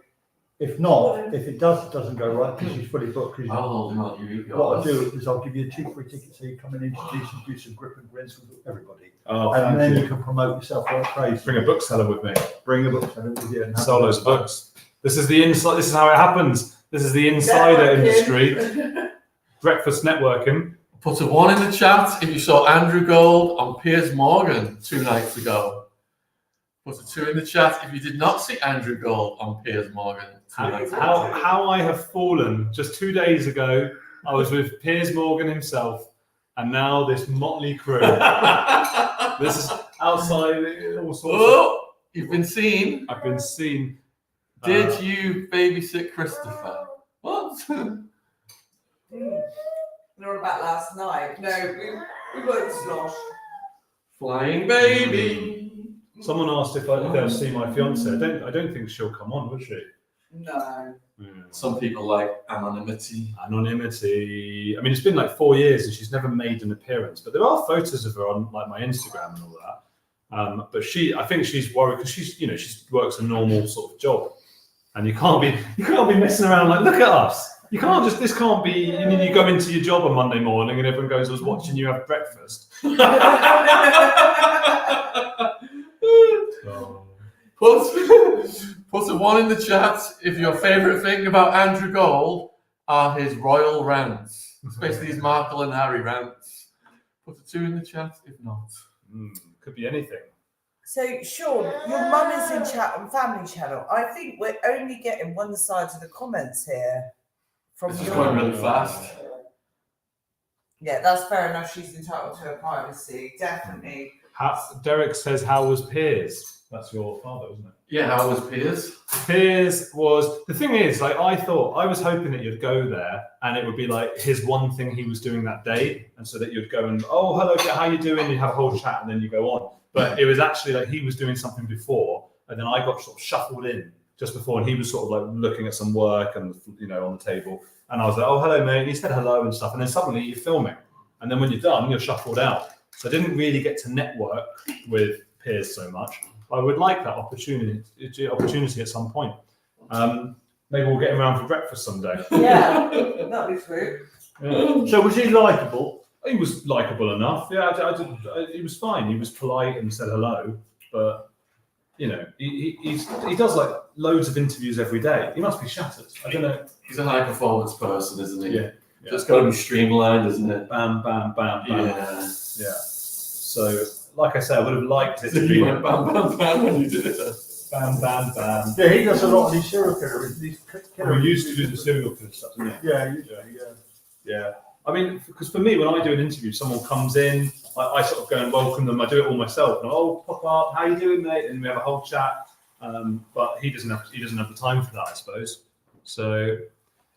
if it doesn't go right, because he's fully booked, because I'll hold him up. You eat what I'll yours. do is I'll give you 2 free tickets so you come and introduce and do some grip and grins with everybody. Oh, And then thank you you. can promote yourself like crazy. Bring a bookseller with me. Bring a book seller with you and have Sell those books. This is the inside. This is how it happens. This is the insider industry. Breakfast networking. Put a 1 in the chat if you saw Andrew Gold on Piers Morgan 2 nights ago. Put a 2 in the chat if you did not see Andrew Gold on Piers Morgan 2 nights ago. How I have fallen. Just 2 days ago, I was with Piers Morgan himself, and now this motley crew. This is outside all sorts. Oh, you've been seen. I've been seen. Did you babysit Christopher? What? Not about last night. No, we weren't slosh. Flying baby. Someone asked if they'll see my fiance. I don't think she'll come on, will she? No. Some people like anonymity. Anonymity. I mean, it's been like 4 years and she's never made an appearance, but there are photos of her on like my Instagram and all that. But I think she's worried because she works a normal sort of job, and you can't be messing around like, look at us. You can't just. This can't be. You go into your job on Monday morning, and everyone goes, "I was watching you have breakfast." Put a 1 in the chat if your favourite thing about Andrew Gold are his royal rants, especially his Markle and Harry rants. Put a 2 in the chat if not. Could be anything. So, Sean, your mum is in chat on Family Channel. I think we're only getting one side of the comments here. From This is your going really fast. Yeah, that's fair enough. She's entitled to her privacy, definitely. Derek says, "How was Piers?" That's your father, isn't it? Yeah, how was Piers? Piers was, the thing is, like, I was hoping that you'd go there and it would be like his one thing he was doing that day, and so that you'd go and, oh, hello, how you doing? You have a whole chat and then you go on. But it was actually like he was doing something before, and then I got sort of shuffled in just before, and he was sort of like looking at some work and, you know, on the table, and I was like, oh, hello, mate, and he said hello and stuff, and then suddenly you're filming, and then when you're done, you're shuffled out. So I didn't really get to network with Piers so much. I would like that opportunity at some point. Maybe we'll get him around for breakfast someday. Yeah, that'd be sweet. Yeah. So was he likeable? He was likeable enough. Yeah, he was fine. He was polite and said hello. But you know, he does like loads of interviews every day. He must be shattered. I don't know. He's a high performance person, isn't he? Yeah. Just got to be streamlined, isn't it? Bam, bam, bam, bam. Yeah. So, like I said, I would have liked it to You be went bam, bam, bam when you did it. bam, bam, bam. Yeah, he does a lot of these serial killers. We used to do the serial killer stuff, didn't we? Yeah. Yeah. I mean, because for me, when I do an interview, someone comes in, I sort of go and welcome them. I do it all myself. And pop up, how you doing, mate? And we have a whole chat. But he doesn't have the time for that, I suppose. So,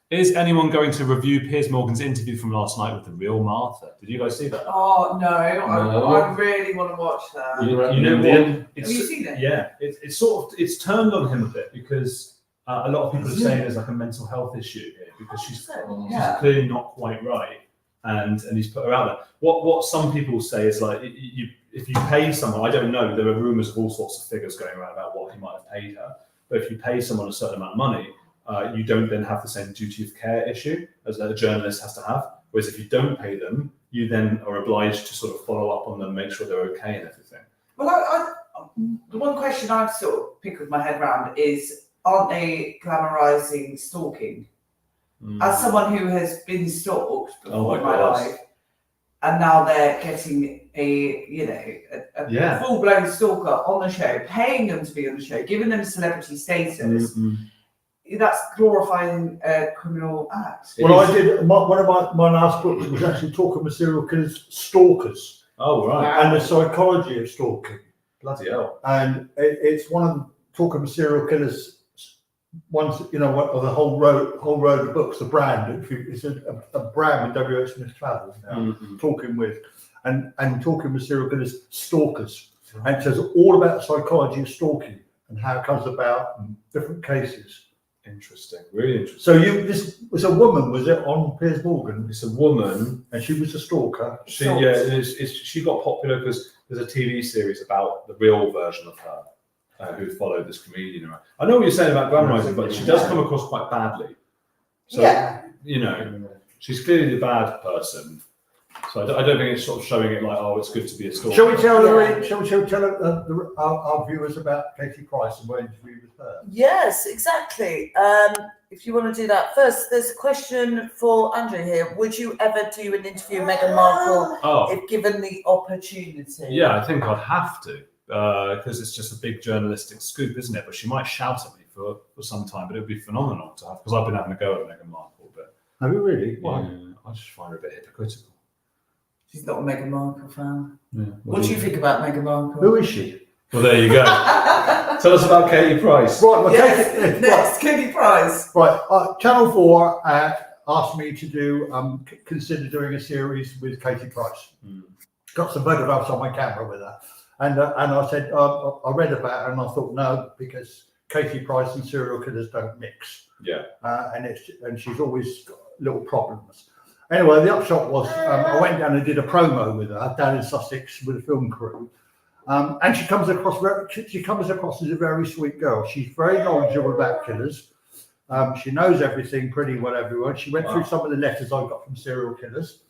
is anyone going to review Piers Morgan's interview from last night with the real Martha? Did you guys see that? Oh, no. I really want to watch that. You know what? Have you seen it? Yeah, it's turned on him a bit because a lot of people are saying there's like a mental health issue here because she's clearly not quite right, and he's put her out there. What some people say is like if you pay someone, I don't know, there are rumours of all sorts of figures going around about what he might have paid her, but if you pay someone a certain amount of money, you don't then have the same duty of care issue as a journalist has to have. Whereas if you don't pay them, you then are obliged to sort of follow up on them, make sure they're okay and everything. Well, the one question I've sort of pickled my head around is, aren't they glamorising stalking? As someone who has been stalked before in my life, and now they're getting a full-blown stalker on the show, paying them to be on the show, giving them celebrity status. That's glorifying a criminal act. Well, I did. One of my last books was actually talking with serial killers, stalkers. Oh, right. And the psychology of stalking. Bloody hell. And it's one of them, talking with serial killers. Once, you know, of the whole road of books, the brand. It's a brand with W.H. Smith Travels now. Talking with serial killers, stalkers, and it says all about the psychology of stalking and how it comes about in different cases. Interesting, really interesting. So this was a woman, was it, on Piers Morgan? It's a woman, and she was a stalker. She got popular because there's a TV series about the real version of her, who followed this comedian around. I know what you're saying about glamorizing, but she does come across quite badly. So you know, she's clearly the bad person. So I don't think it's sort of showing it like, oh, it's good to be a stalker. Shall we tell our viewers about Katie Price and what interview with her? Yes, exactly. If you want to do that first, there's a question for Andrew here. Would you ever do an interview with Meghan Markle if given the opportunity? Yeah, I think I'd have to because it's just a big journalistic scoop, isn't it? But she might shout at me for some time, but it would be phenomenal to have because I've been having a go at Meghan Markle. But have you really? Why? I just find her a bit hypocritical. She's not a Meghan Markle fan. Yeah. What do you think about Meghan Markle? Who is she? Well, there you go. Tell us about Katie Price. Right, well, Katie Price. Right, Channel 4 asked me to do consider doing a series with Katie Price. Got some photographs on my camera with her, and I said I read about her and I thought no, because Katie Price and serial killers don't mix. Yeah, and she's always got little problems. Anyway, the upshot was I went down and did a promo with her down in Sussex with a film crew, And she comes across as a very sweet girl. She's very knowledgeable about killers. She knows everything pretty well, everyone. She went through some of the letters I got from serial killers,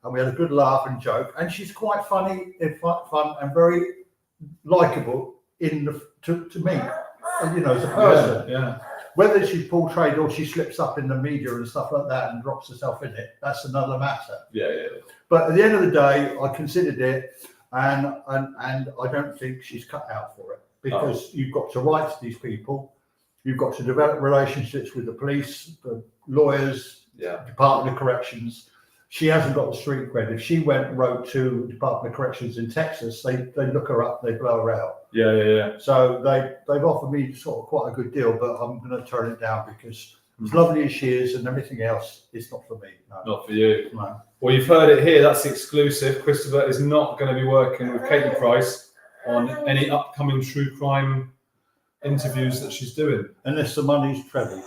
and we had a good laugh and joke. And she's quite funny, fun, and very likable to me, as a person. Yeah. Whether she's portrayed or she slips up in the media and stuff like that and drops herself in it, that's another matter. Yeah. But at the end of the day, I considered it, and I don't think she's cut out for it, because you've got to write to these people, you've got to develop relationships with the police, the lawyers, Department of Corrections. She hasn't got the street cred. If she went and wrote to Department of Corrections in Texas, they look her up, they blow her out. Yeah. So they've offered me sort of quite a good deal, but I'm going to turn it down because as lovely as she is and everything else, it's not for me. No. Not for you. No. Well, you've heard it here. That's the exclusive. Christopher is not going to be working with Katie Price on any upcoming true crime interviews that she's doing. Unless the money's trebled.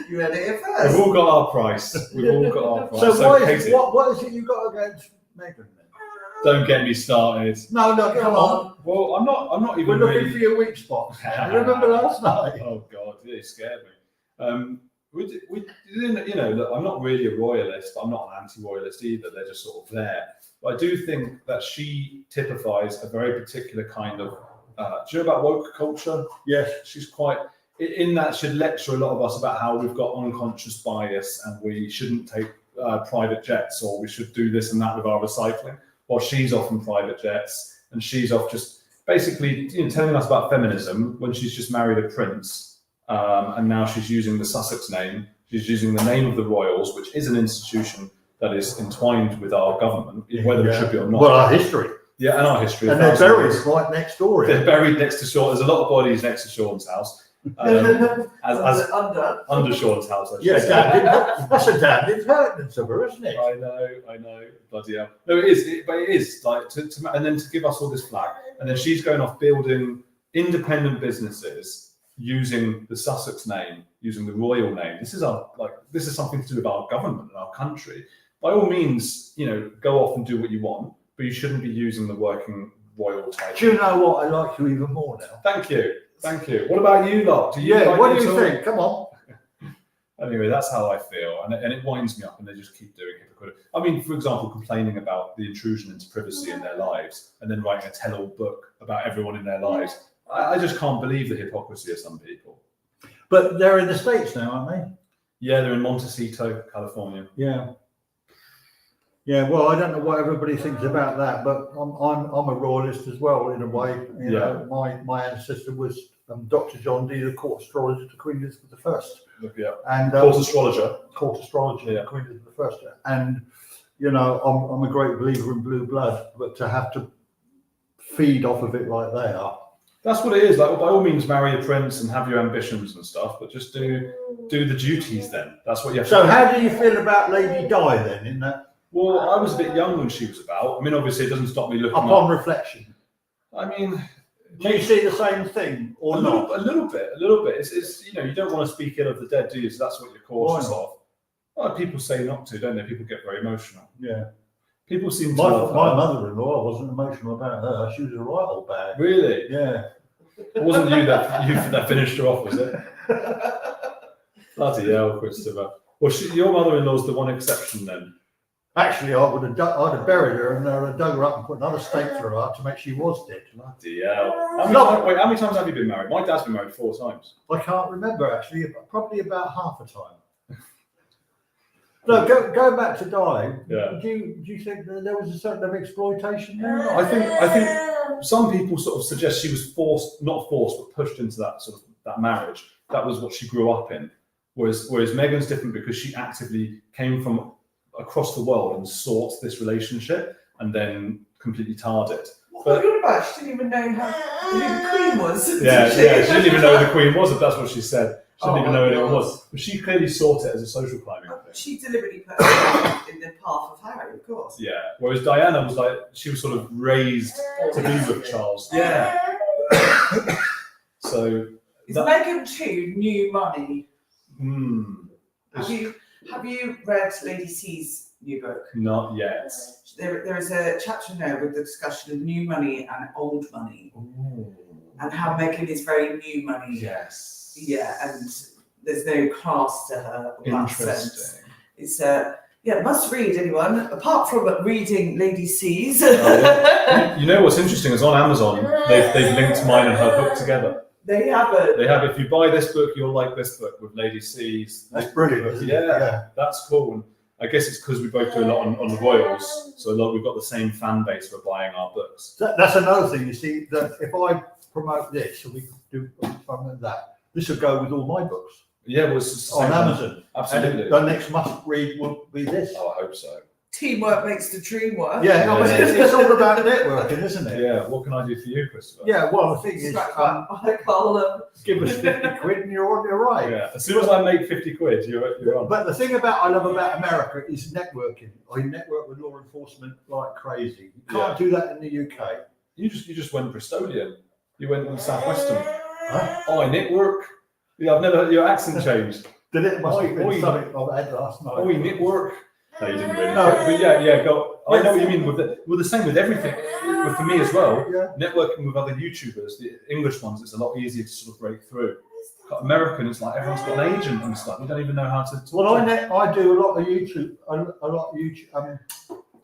You read it first. We've all got our price. We've all got our price. So Katie, what is it you got against Megan then? don't get me started. No, come on. Well, I'm not even We're looking really... for your weak spots. Remember last night? Oh God, you scared me. Look, I'm not really a royalist, but I'm not an anti-royalist either. They're just sort of there. But I do think that she typifies a very particular kind of. Do you know about woke culture? Yes. She's quite in that she'd lecture a lot of us about how we've got unconscious bias and we shouldn't take private jets, or we should do this and that with our recycling. While she's off in private jets and she's off just basically telling us about feminism when she's just married a prince, and now she's using the Sussex name. She's using the name of the royals, which is an institution that is entwined with our government, whether it should be or not. Well, our history. Yeah, and our history. And they're buried right next door. They're buried next to Sean. There's a lot of bodies next to Sean's house. Under Sean's house. That's a damned impertinence of her, isn't it? I know. Bloody hell. No, it is. But it is like and then to give us all this flack, and then she's going off building independent businesses using the Sussex name, using the royal name. This is something to do with our government and our country. By all means, go off and do what you want, but you shouldn't be using the working royal title. Do you know what? I like you even more now. Thank you. What about you lot? What do you think? Come on. Anyway, that's how I feel, and it winds me up, and they just keep doing hypocritical. I mean, for example, complaining about the intrusion into privacy in their lives, and then writing a tell-all book about everyone in their lives. I just can't believe the hypocrisy of some people. But they're in the States now, aren't they? Yeah, they're in Montecito, California. Yeah, well, I don't know what everybody thinks about that, but I'm a royalist as well in a way. You know, my ancestor was Dr. John Dee, the court astrologer to Queen Elizabeth I. Yeah. And court astrologer, to Queen Elizabeth I. And I'm a great believer in blue blood, but to have to feed off of it like they are. That's what it is. Like, by all means, marry a prince and have your ambitions and stuff, but just do the duties. Then that's what you have. So, how do you feel about Lady Di then? In that. Well, I was a bit young when she was about. I mean, obviously, it doesn't stop me looking. Upon reflection. I mean, do you see the same thing or not? A little bit. It's you don't want to speak ill of the dead, do you? So that's what you're cautious of. Well, people say not to, don't they? People get very emotional. Yeah. People seem to. My mother-in-law, I wasn't emotional about her. She was a right old bag. Really? Yeah. It wasn't you that finished her off, was it? Bloody hell, Christopher. Well, your mother-in-law's the one exception then. Actually, I'd have buried her and I'd have dug her up and put another stake through her heart to make she was dead. Bloody hell. How many times have you been married? My dad's been married 4 times. I can't remember, actually. Probably about half a time. No, going back to Di, do you think that there was a certain exploitation there? I think some people sort of suggest she was not forced, but pushed into that marriage. That was what she grew up in. Whereas Meghan's different because she actively came from across the world and sought this relationship and then completely tarred it. What are you on about? She didn't even know who the Queen was. She didn't even know who the Queen was, if that's what she said. She didn't even know who it was. But she clearly sought it as a social climbing thing. She deliberately put herself in the path of Harry, of course. Yeah. Whereas Diana was she was sort of raised to be with Charles. Yeah. So is Meghan too new money? Hmm. Have you read Lady C's new book? Not yet. There is a chapter in there with the discussion of new money and old money, Ooh. and how Meghan is very new money. Yes. Yeah, and there's no class to her. In that sense. Interesting. It's must read, anyone, apart from reading Lady C's. You know what's interesting is on Amazon, they've linked mine and her book together. They haven't. They have, if you buy this book, you'll like this book with Lady C's. That's brilliant. Isn't it? Yeah, that's cool. And I guess it's because we both do a lot on the Royals, so we've got the same fan base for buying our books. That's another thing. You see, that if I promote this, and we do something like that, this will go with all my books. Yeah, well, it's the On same Amazon. Absolutely. And the next must-read will be this. Oh, I hope so. Teamwork makes the dream work. Yeah, no, but it's all about networking, isn't it? Yeah, what can I do for you, Christopher? Yeah, well, the thing is, I call them. give us 50 quid and you're on your right. Yeah, as soon as I make 50 quid, you're on. But the thing I love about America is networking. I network with law enforcement like crazy. You can't do that in the UK. You just went Bristolian. You went with Southwestern. Huh? Oh, I network. Yeah, I've never. Your accent changed. Did it? Must have been Oi. something I had last night. Oh, we network. No, you didn't really. No. But yeah. Go. I know what you mean. With the same with everything. But for me as well, Yeah. networking with other YouTubers, the English ones, it's a lot easier to sort of break through. American, it's like everyone's got an agent and stuff. You don't even know how to talk. Well, to them. I do a lot of YouTube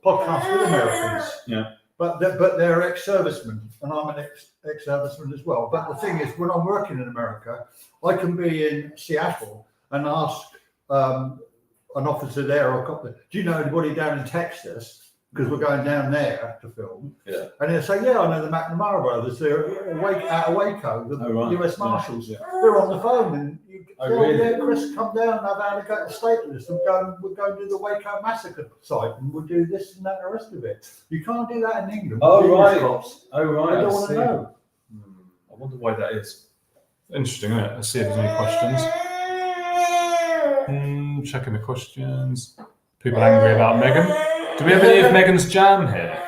podcasts with Americans. Yeah. But they're ex-servicemen, and I'm an ex-serviceman as well. But the thing is, when I'm working in America, I can be in Seattle and ask an officer there or a cop, do you know anybody down in Texas? Because we're going down there to film. Yeah. And they'll say, yeah, I know the McNamara brothers. They're out of Waco, the US Marshals. Yeah. They're on the phone, and you really? yeah, Chris, come down and have alligator steak with us. We'll go and do the Waco massacre site, and we'll do this and that and the rest of it. You can't do that in England. Oh, The right. English cops, Oh right. they don't I want see. to know. I wonder why that is. Interesting, isn't it? Let's see if there's any questions. Checking the questions. People angry about Meghan. Do we have any of Meghan's jam here?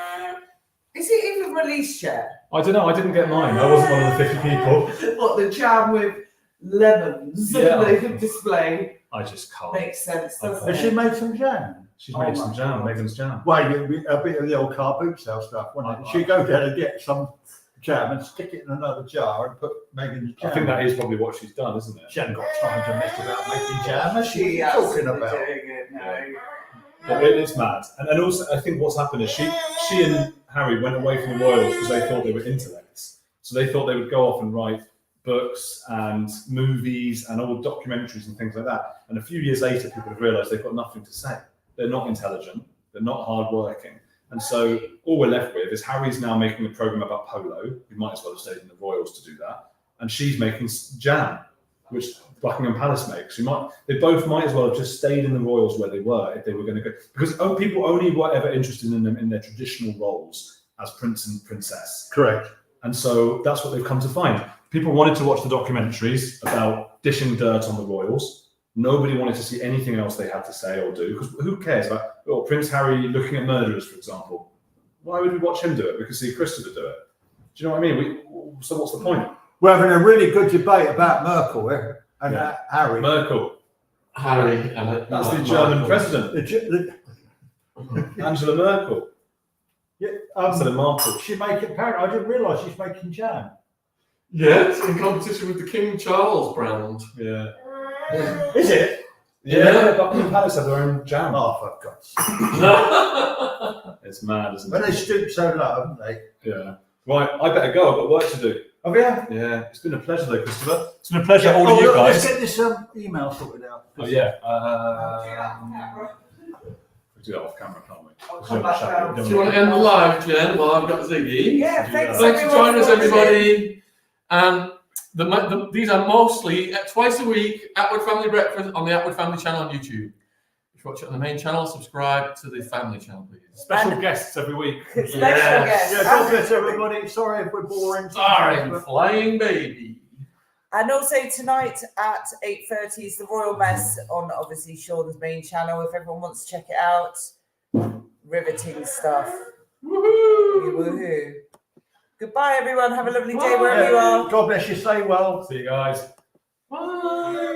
Is it even released yet? I don't know. I didn't get mine. I wasn't one of the 50 people. What, the jam with lemons Yeah. they can display? I just can't. Makes sense, doesn't Has she it? made some jam? She's Oh made my some jam. God. Meghan's jam. Well, a bit of the old car boot sale stuff, wouldn't it? She'd go down and get some jam and stick it in another jar and put Meghan's jam. I think that is probably what she's done, isn't it? She hasn't got time to mess about making jam, has She she? What are you talking absolutely about? doing it now. But it's mad. And also, I think what's happened is she and Harry went away from the Royals because they thought they were intellects. So they thought they would go off and write books and movies and all documentaries and things like that. And a few years later, people have realised they've got nothing to say. They're not intelligent. They're not hardworking. And so all we're left with is Harry's now making a programme about polo. He might as well have stayed in the Royals to do that. And she's making jam, which Buckingham Palace makes. They both might as well have just stayed in the Royals where they were if they were going to go. Because people only were ever interested in them in their traditional roles as prince and princess. Correct. And so that's what they've come to find. People wanted to watch the documentaries about dishing dirt on the royals. Nobody wanted to see anything else they had to say or do, because who cares about Prince Harry looking at murderers, for example? Why would we watch him do it? We could see Christopher do it. Do you know what I mean? So what's the point? We're having a really good debate about Merkel and Harry. Merkel. Harry. That's the German president. The Angela Merkel. Yeah, Instead of Markle. she making? Apparently, I didn't realise she's making jam. Yes, in competition with the King Charles brand. Yeah. Is it? Yeah, Buckingham Palace have their own jam. Oh, for God's sake! It's mad, isn't When it? they stoop so low, haven't they? Yeah. Right, I better go. I've got work to do. Oh yeah. Yeah, it's been a pleasure though, Christopher. It's been a pleasure, all of you look, guys. Let's get this email sorted out. Oh yeah. We do that off camera, can't we? I'll come back round. Do you want to end the live, Jen, while I've got Ziggy? Yeah, thanks Thanks for everyone joining us, for watching. everybody. And these are mostly twice a week Attwood Family Breakfast on the Attwood Family channel on YouTube. If you watch it on the main channel, subscribe to the family channel, please. Special guests every week. Special Yes. guest. Yeah, God bless everybody. Sorry if we're boring. Starring Flying Baby. And also tonight at 8:30 is the Royal Mess on obviously Sean's main channel. If everyone wants to check it out, riveting stuff. Woohoo! Woohoo! Goodbye, everyone. Have a lovely day wherever you are. God bless you. Stay well. See you guys. Bye.